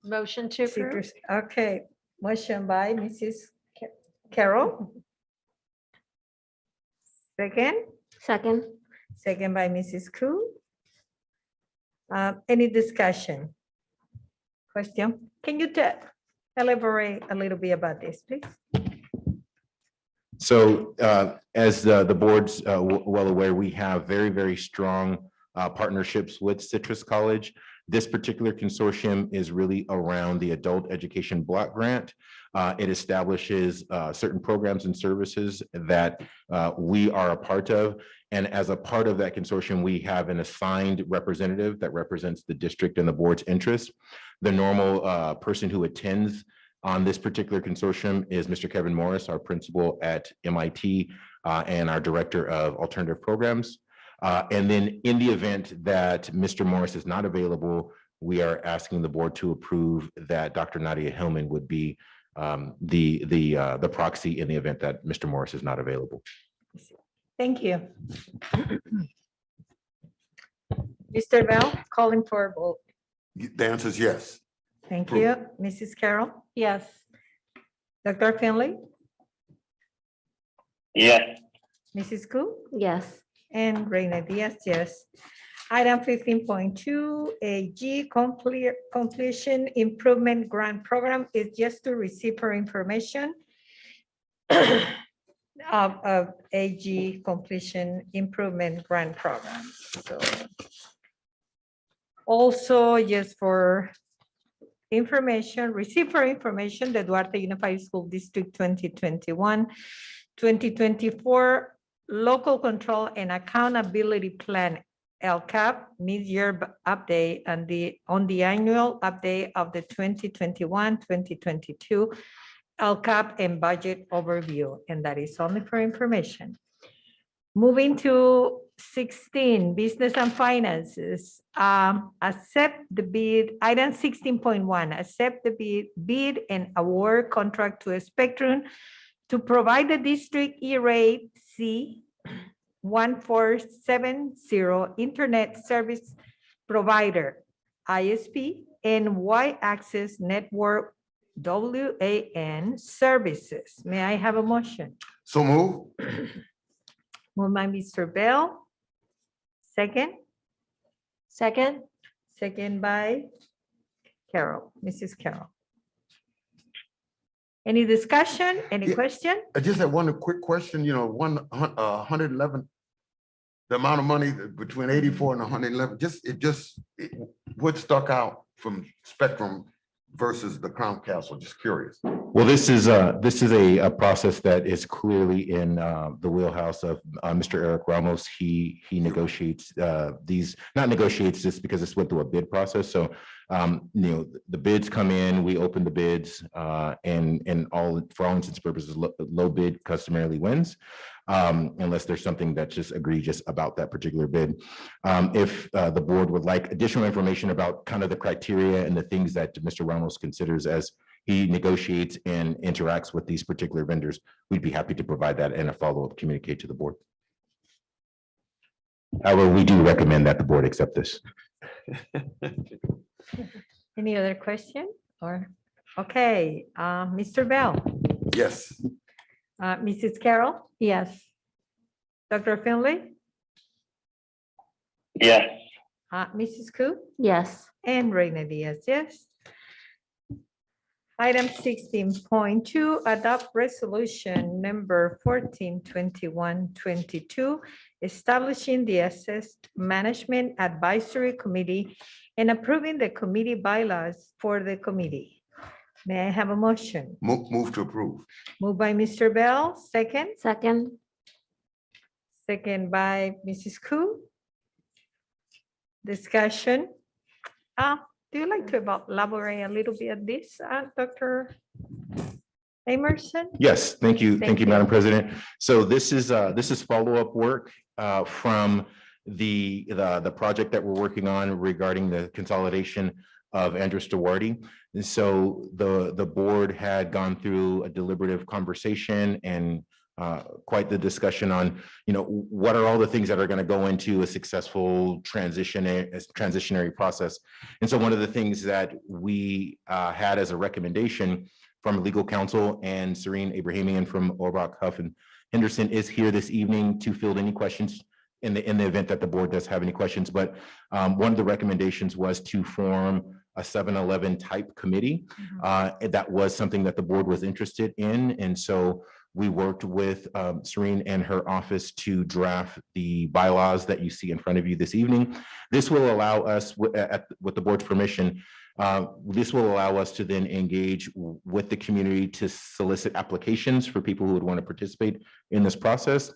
Motion to approve. Citrus. Okay, motion by Mrs. Carroll, Second, Second. second by Mrs. Koo. Any discussion? Question? Can you elaborate a little bit about this, please? So as the board's well aware, we have very, very strong partnerships with Citrus College. This particular consortium is really around the Adult Education Block Grant. It establishes certain programs and services that we are a part of. And as a part of that consortium, we have an assigned representative that represents the district and the board's interest. The normal person who attends on this particular consortium is Mr. Kevin Morris, our principal at MIT and our director of alternative programs. And then in the event that Mr. Morris is not available, we are asking the board to approve that Dr. Nadia Hillman would be the proxy in the event that Mr. Morris is not available. Thank you. Mr. Bell, calling for a vote. The answer is yes. Thank you. Mrs. Carroll? Yes. Dr. Finley? Yes. Mrs. Koo? Yes. And Reina Diaz, yes. Item 15.2, AG completion improvement grant program is just to receive for information of AG completion improvement grant program. So also just for information, receive for information, the Duarte Unified School District 2021-2024 Local Control and Accountability Plan LCAP mid-year update and on the annual update of the 2021-2022 LCAP and budget overview, and that is only for information. Moving to 16, business and finances. Accept the bid, item 16.1, accept the bid and award contract to a Spectrum to provide the district E-rate C 1470 internet service provider, ISP, and Y-Access Network WAN services. May I have a motion? So move. Moved by Mr. Bell. Second, Second. second by Carol, Mrs. Carol. Any discussion, any Yeah. question? I just have one quick question, 111, the amount of money between 84 and 111, what stuck out from Spectrum versus the Crown Castle? Just curious. Well, this is a process that is clearly in the wheelhouse of Mr. Eric Ramos. He negotiates not negotiates this because this went through a bid process. So, the bids come in, we open the bids, and for all intents and purposes, low bid customarily wins, unless there's something that's just egregious about that particular bid. If the board would like additional information about kind of the criteria and the things that Mr. Ramos considers as he negotiates and interacts with these particular vendors, we'd be happy to provide that and a follow-up communicate to the board. However, we do recommend that the board accept this. Any other question or, okay, Mr. Bell, Yes. Mrs. Carroll? Yes. Dr. Finley? Yes. Mrs. Koo? Yes. And Reina Diaz, yes. Item 16.2, adopt resolution number 142122, establishing the Assessed Management Advisory Committee and approving the committee bylaws for the committee. May I have a motion? Move to approve. Moved by Mr. Bell, second. Second. Second by Mrs. Koo. Discussion. Do you like to elaborate a little bit on this, Dr. Emerson? Yes, thank you. Thank you, you. Madam President. So this is follow-up work from the project that we're working on regarding the consolidation of Andrews Duarte. And so the board had gone through a deliberative conversation and quite the discussion on, what are all the things that are going to go into a successful transitionary process. And so one of the things that we had as a recommendation from legal counsel and Serene Abrahamian from Orbach, Huff Henderson is here this evening to field any questions in the event that the board does have any questions. But one of the recommendations was to form a 7-Eleven type committee. That was something that the board was interested in. And so we worked with Serene and her office to draft the bylaws that you see in front of you this evening. This will allow us, with the board's permission, this will allow us to then engage with the community to solicit applications for people who would want to participate in this process,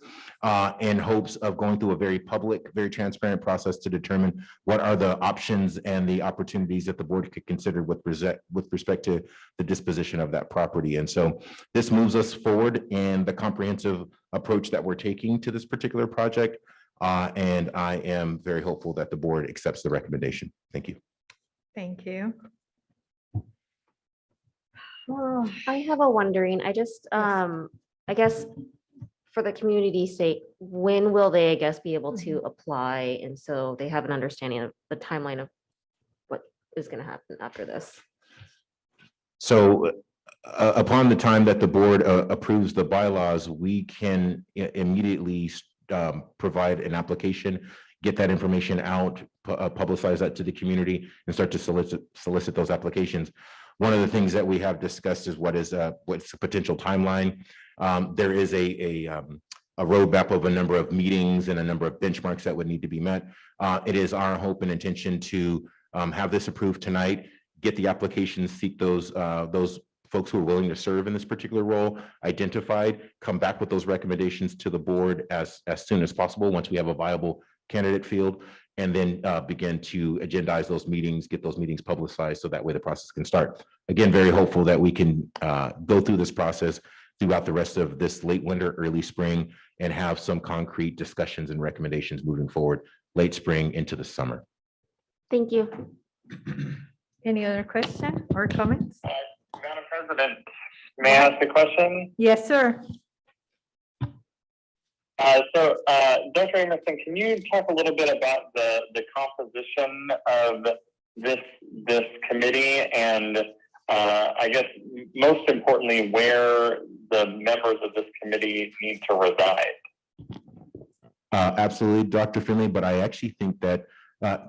in hopes of going through a very public, very transparent process to determine what are the options and the opportunities that the board could consider with respect to the disposition of that property. And so this moves us forward in the comprehensive approach that we're taking to this particular project. And I am very hopeful that the board accepts the recommendation. Thank you. Thank you. Oh, I have a wondering, I just, I guess for the community's sake, when will they, I guess, be able to apply? And so they have an understanding of the timeline of what is going to happen after this. So upon the time that the board approves the bylaws, we can immediately provide an application, get that information out, publicize that to the community, and start to solicit those applications. One of the things that we have discussed is what's the potential timeline. There is a roadmap of a number of meetings and a number of benchmarks that would need to be met. It is our hope and intention to have this approved tonight, get the applications, seek those folks who are willing to serve in this particular role identified, come back with those recommendations to the board as soon as possible once we have a viable candidate field, and then begin to agendize those meetings, get those meetings publicized so that way the process can start. Again, very hopeful that we can go through this process throughout the rest of this late winter, early spring, and have some concrete discussions and recommendations moving forward late spring into the summer. Thank you. Any other question or comments? Madam President, may I ask a question? Yes, sir. Dr. Emerson, can you talk a little bit about the composition of this committee, and I guess most importantly, where the members of this committee need to reside? Absolutely, Dr. Finley, but I actually think that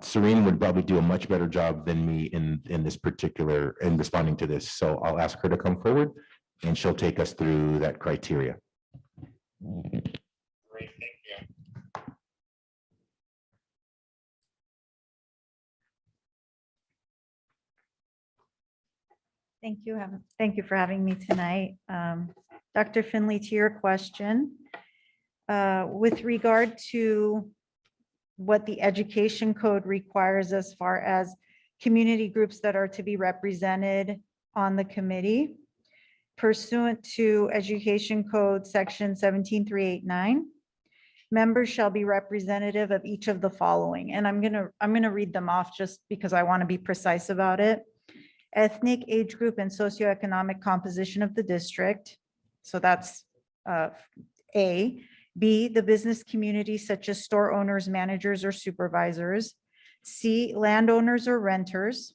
Serene would probably do a much better job than me in this particular, in responding to this. So I'll ask her to come forward and she'll take us through that criteria. Great, thank you. Thank you for having me tonight. Dr. Finley, to your question, with regard to what the education code requires as far as community groups that are to be represented on the committee, pursuant to Education Code Section 17389, members shall be representative of each of the following. And I'm gonna read them off just because I want to be precise about it. Ethnic, age group, and socioeconomic composition of the district. So that's A. B, the business community such as store owners, managers, or supervisors. C, landowners or renters,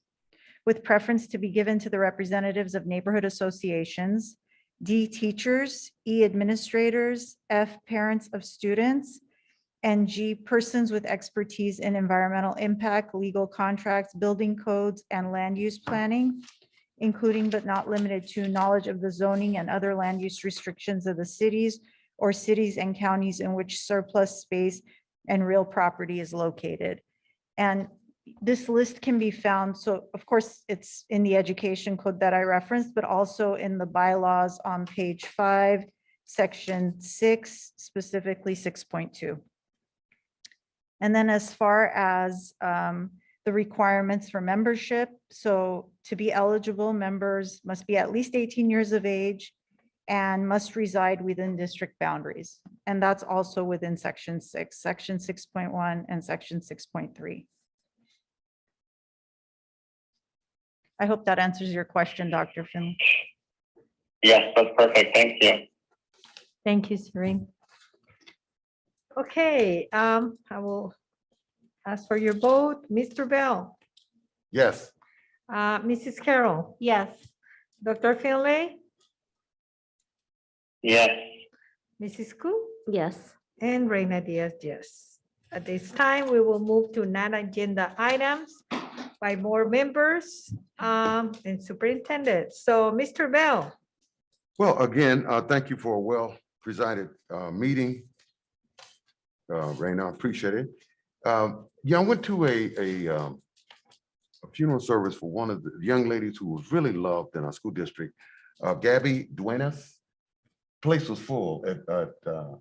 with preference to be given to the representatives of neighborhood associations. D, teachers. E, administrators. F, parents of students. And G, persons with expertise in environmental impact, legal contracts, building codes, and land use planning, including but not limited to knowledge of the zoning and other land use restrictions of the cities or cities and counties in which surplus space and real property is located. And this list can be found, so of course it's in the education code that I referenced, but also in the bylaws on page 5, section 6, specifically 6.2. And then as far as the requirements for membership, so to be eligible, members must be at least 18 years of age and must reside within district boundaries. And that's also within section 6, section 6.1 and section 6.3. I hope that answers your question, Dr. Finley. Yes, that's perfect. Thank you. Thank you, Serene. Okay, I will ask for your vote. Mr. Bell, Yes. Mrs. Carroll, Yes. Dr. Finlay, Yes. Mrs. Koo, Yes. and Reina Diaz, yes. At this time, we will move to non-agenda items by board members and superintendent. So, Mr. Bell. Well, again, thank you for a well-presided meeting. Raina, I appreciate it. Yeah, I went to a funeral service for one of the young ladies who was really loved in our school district, Gabby Duenas. Place was full at the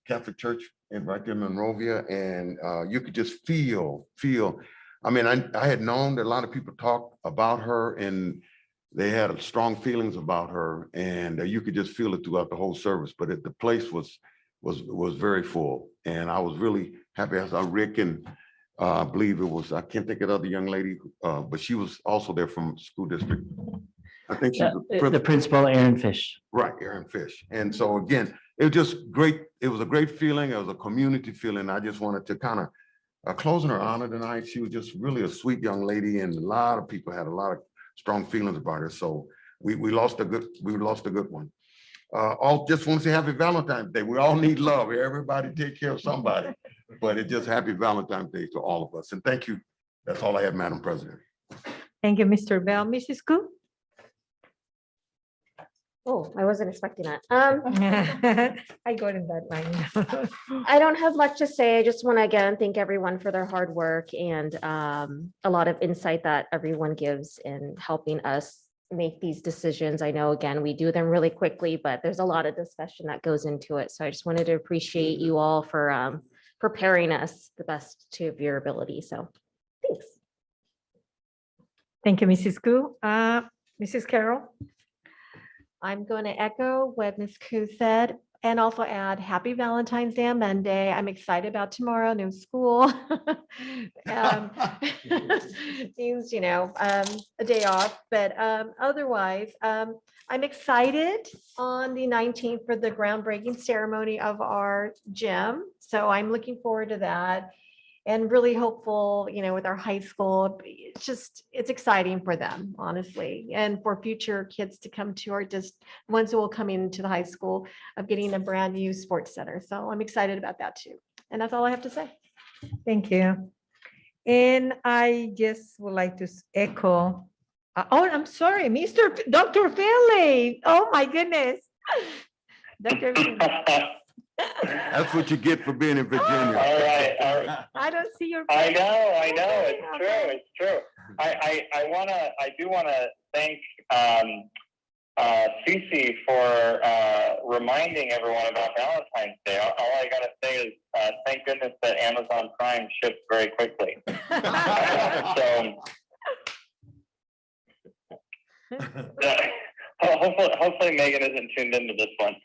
Catholic Church right there in Monrovia, and you could just feel. I mean, I had known that a lot of people talked about her, and they had strong feelings about her, and you could just feel it throughout the whole service. But the place was very full, and I was really happy. I saw Rick and I believe it was, I can't think of the other young lady, but she was also there from school district. I think she's The principal, Aaron Fish. right, Aaron Fish. And so again, it was just great. It was a great feeling. It was a community feeling. I just wanted to kind of close in her honor tonight. She was just really a sweet young lady, and a lot of people had a lot of strong feelings about her. So we lost a good one. Just want to say happy Valentine's Day. We all need love. Everybody take care of somebody, but it's just happy Valentine's Day to all of us. And thank you. That's all I have, Madam President. Thank you, Mr. Bell. Mrs. Koo? Oh, I wasn't expecting that. I got in that line. I don't have much to say. I just want to again thank everyone for their hard work and a lot of insight that everyone gives in helping us make these decisions. I know, again, we do them really quickly, but there's a lot of discussion that goes into it. So I just wanted to appreciate you all for preparing us the best to your ability. So thanks. Thank you, Mrs. Koo. Mrs. Carroll? I'm going to echo what Ms. Koo said and also add happy Valentine's Day on Monday. I'm excited about tomorrow, new school. Seems, a day off, but otherwise, I'm excited on the 19th for the groundbreaking ceremony of our gym. So I'm looking forward to that. And really hopeful, with our high school, it's exciting for them, honestly, and for future kids to come to ones who will come into the high school of getting a brand new sports center. So I'm excited about that too. And that's all I have to say. Thank you. And I just would like to echo, I'm sorry, Dr. Finley. Oh my goodness. Dr. Finley. That's what you get for being in Virginia. All right. I don't see your. I know. It's true. I do want to thank Cece for reminding everyone about Valentine's Day. All I gotta say is thank goodness that Amazon Prime ships very quickly. Hopefully Megan isn't tuned into this one.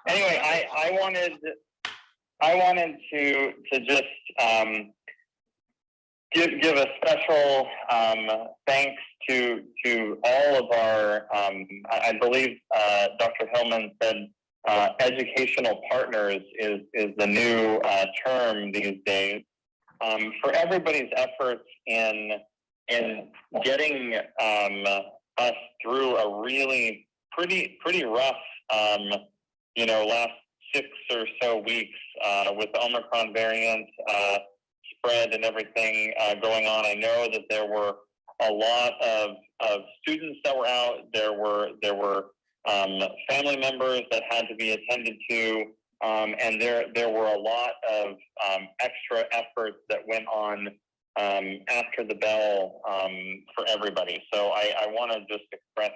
Anyway, I wanted to just give a special thanks to all of our, I believe Dr. Hillman said educational partners is the new term these days, for everybody's efforts in getting us through a really pretty rough, last 6 or so weeks with the Omicron variant spread and everything going on. I know that there were a lot of students that were out. There were family members that had to be attended to, and there were a lot of extra efforts that went on after the bell for everybody. So I want to just express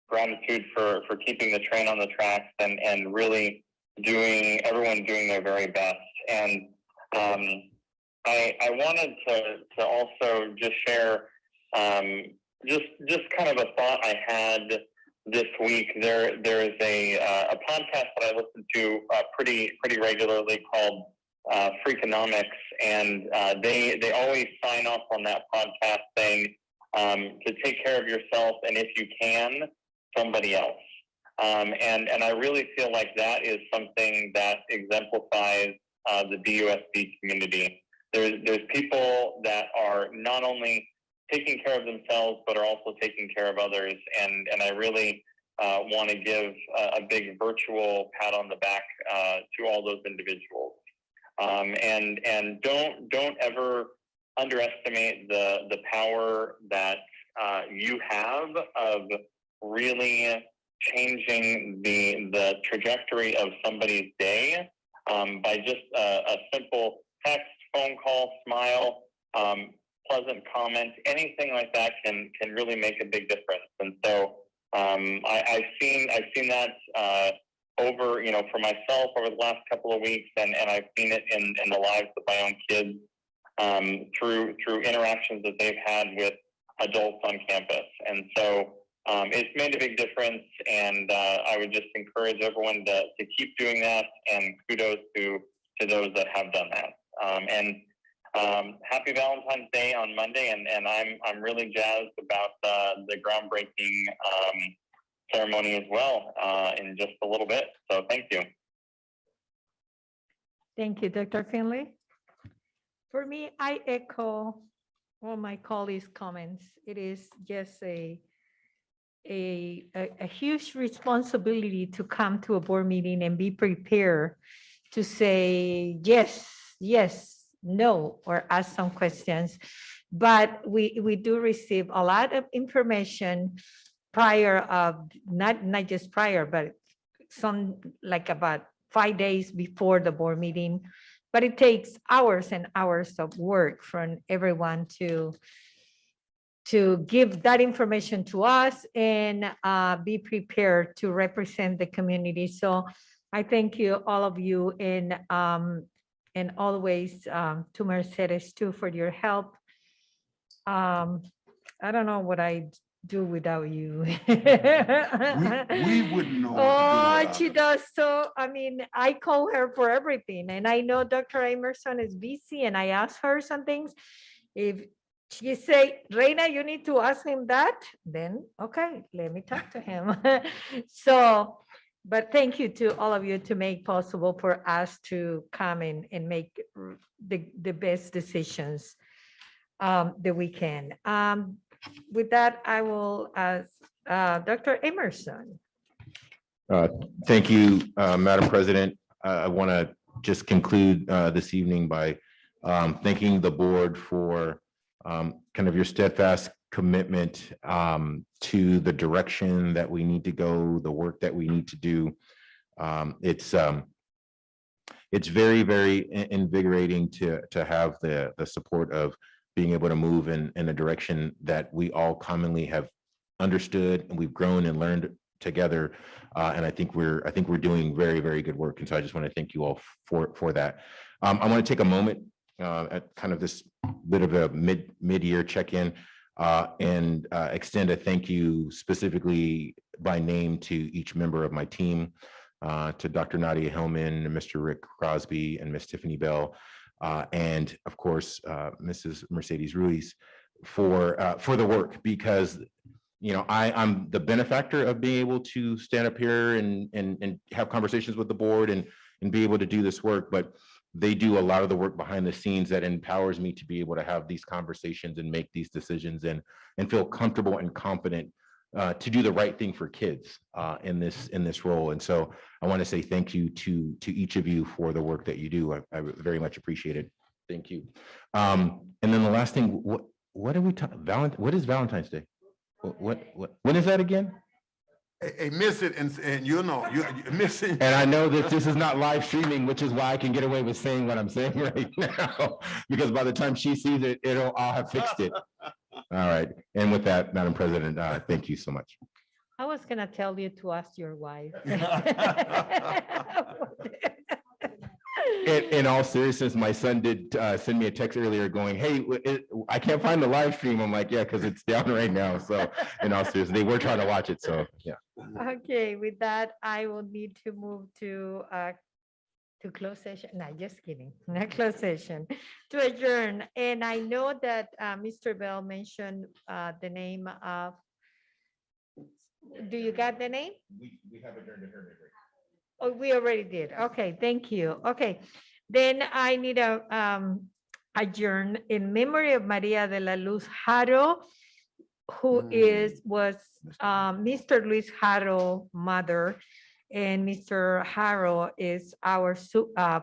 gratitude for keeping the train on the tracks and really everyone doing their very best. And I wanted to also just share just kind of a thought I had this week. There is a podcast that I listen to pretty regularly called Freakonomics, and they always sign off on that podcast saying to take care of yourself, and if you can, somebody else. And I really feel like that is something that exemplifies the DUSB community. There's people that are not only taking care of themselves, but are also taking care of others. And I really want to give a big virtual pat on the back to all those individuals. And don't ever underestimate the power that you have of really changing the trajectory of somebody's day by just a simple text, phone call, smile, pleasant comment, anything like that can really make a big difference. And so I've seen that over, for myself over the last couple of weeks, and I've seen it in the lives of my own kids through interactions that they've had with adults on campus. And so it's made a big difference, and I would just encourage everyone to keep doing that, and kudos to those that have done that. And happy Valentine's Day on Monday, and I'm really jazzed about the groundbreaking ceremony as well in just a little bit. So thank you. Thank you, Dr. Finley. For me, I echo all my colleagues' comments. It is just a huge responsibility to come to a board meeting and be prepared to say yes, yes, no, or ask some questions. But we do receive a lot of information prior of, not just prior, but some like about 5 days before the board meeting. But it takes hours and hours of work from everyone to give that information to us and be prepared to represent the community. So I thank you, all of you, and always to Mercedes too for your help. I don't know what I'd do without you. We wouldn't know what to do Oh, without she her. does. So, I mean, I call her for everything, and I know Dr. Emerson is busy, and I ask her some things. If she say, Reina, you need to ask him that, then okay, let me talk to him. So, but thank you to all of you to make possible for us to come in and make the best decisions that we can. With that, I will ask Dr. Emerson. Thank you, Madam President. I want to just conclude this evening by thanking the board for kind of your steadfast commitment to the direction that we need to go, the work that we need to do. It's very, very invigorating to have the support of being able to move in a direction that we all commonly have understood, and we've grown and learned together. And I think we're doing very, very good work. And so I just want to thank you all for that. I want to take a moment at kind of this bit of a mid-year check-in and extend a thank you specifically by name to each member of my team, to Dr. Nadia Hellman, Mr. Rick Crosby, and Miss Tiffany Bell, and of course, Mrs. Mercedes Ruiz for the work, because I'm the benefactor of being able to stand up here and have conversations with the board and be able to do this work, but they do a lot of the work behind the scenes that empowers me to be able to have these conversations and make these decisions and feel comfortable and confident to do the right thing for kids in this role. And so I want to say thank you to each of you for the work that you do. I very much appreciate it. Thank you. And then the last thing, what are we talking? What is Valentine's Day? When is that again? Hey, miss it, and you're missing. And I know that this is not live streaming, which is why I can get away with saying what I'm saying right now, because by the time she sees it, I'll have fixed it. All right. And with that, Madam President, thank you so much. I was gonna tell you to ask your wife. In all seriousness, my son did send me a text earlier going, hey, I can't find the live stream. I'm like, yeah, because it's down right now. So in all seriousness, they were trying to watch it. So yeah. Okay, with that, I will need to move to closed session. No, just kidding. Not closed session, to adjourn. And I know that Mr. Bell mentioned the name of, do you got the name? We have adjourned to her. Oh, we already did. Okay, thank you. Okay, then I need a adjourn in memory of Maria de la Luz Haro, who was Mr. Luis Haro mother, and Mr. Haro is our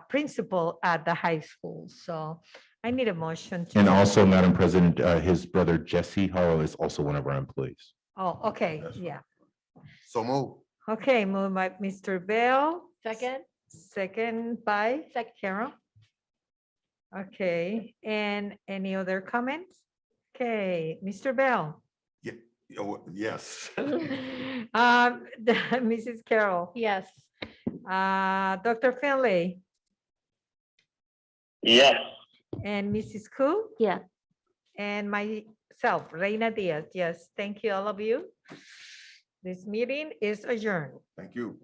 principal at the high school. So I need a motion. to- And also, Madam President, his brother Jesse Haro is also one of our employees. Oh, okay, That's right. yeah. So move. Okay, moved by Mr. Bell, Second, second by Carol. Okay, and any other comments? Okay, Mr. Bell. Oh, yes. Mrs. Carroll, yes. Dr. Finley, Yes. and Mrs. Koo, Yeah. and myself, Reina Diaz. Yes, thank you, all of you. This meeting is adjourned. Thank you.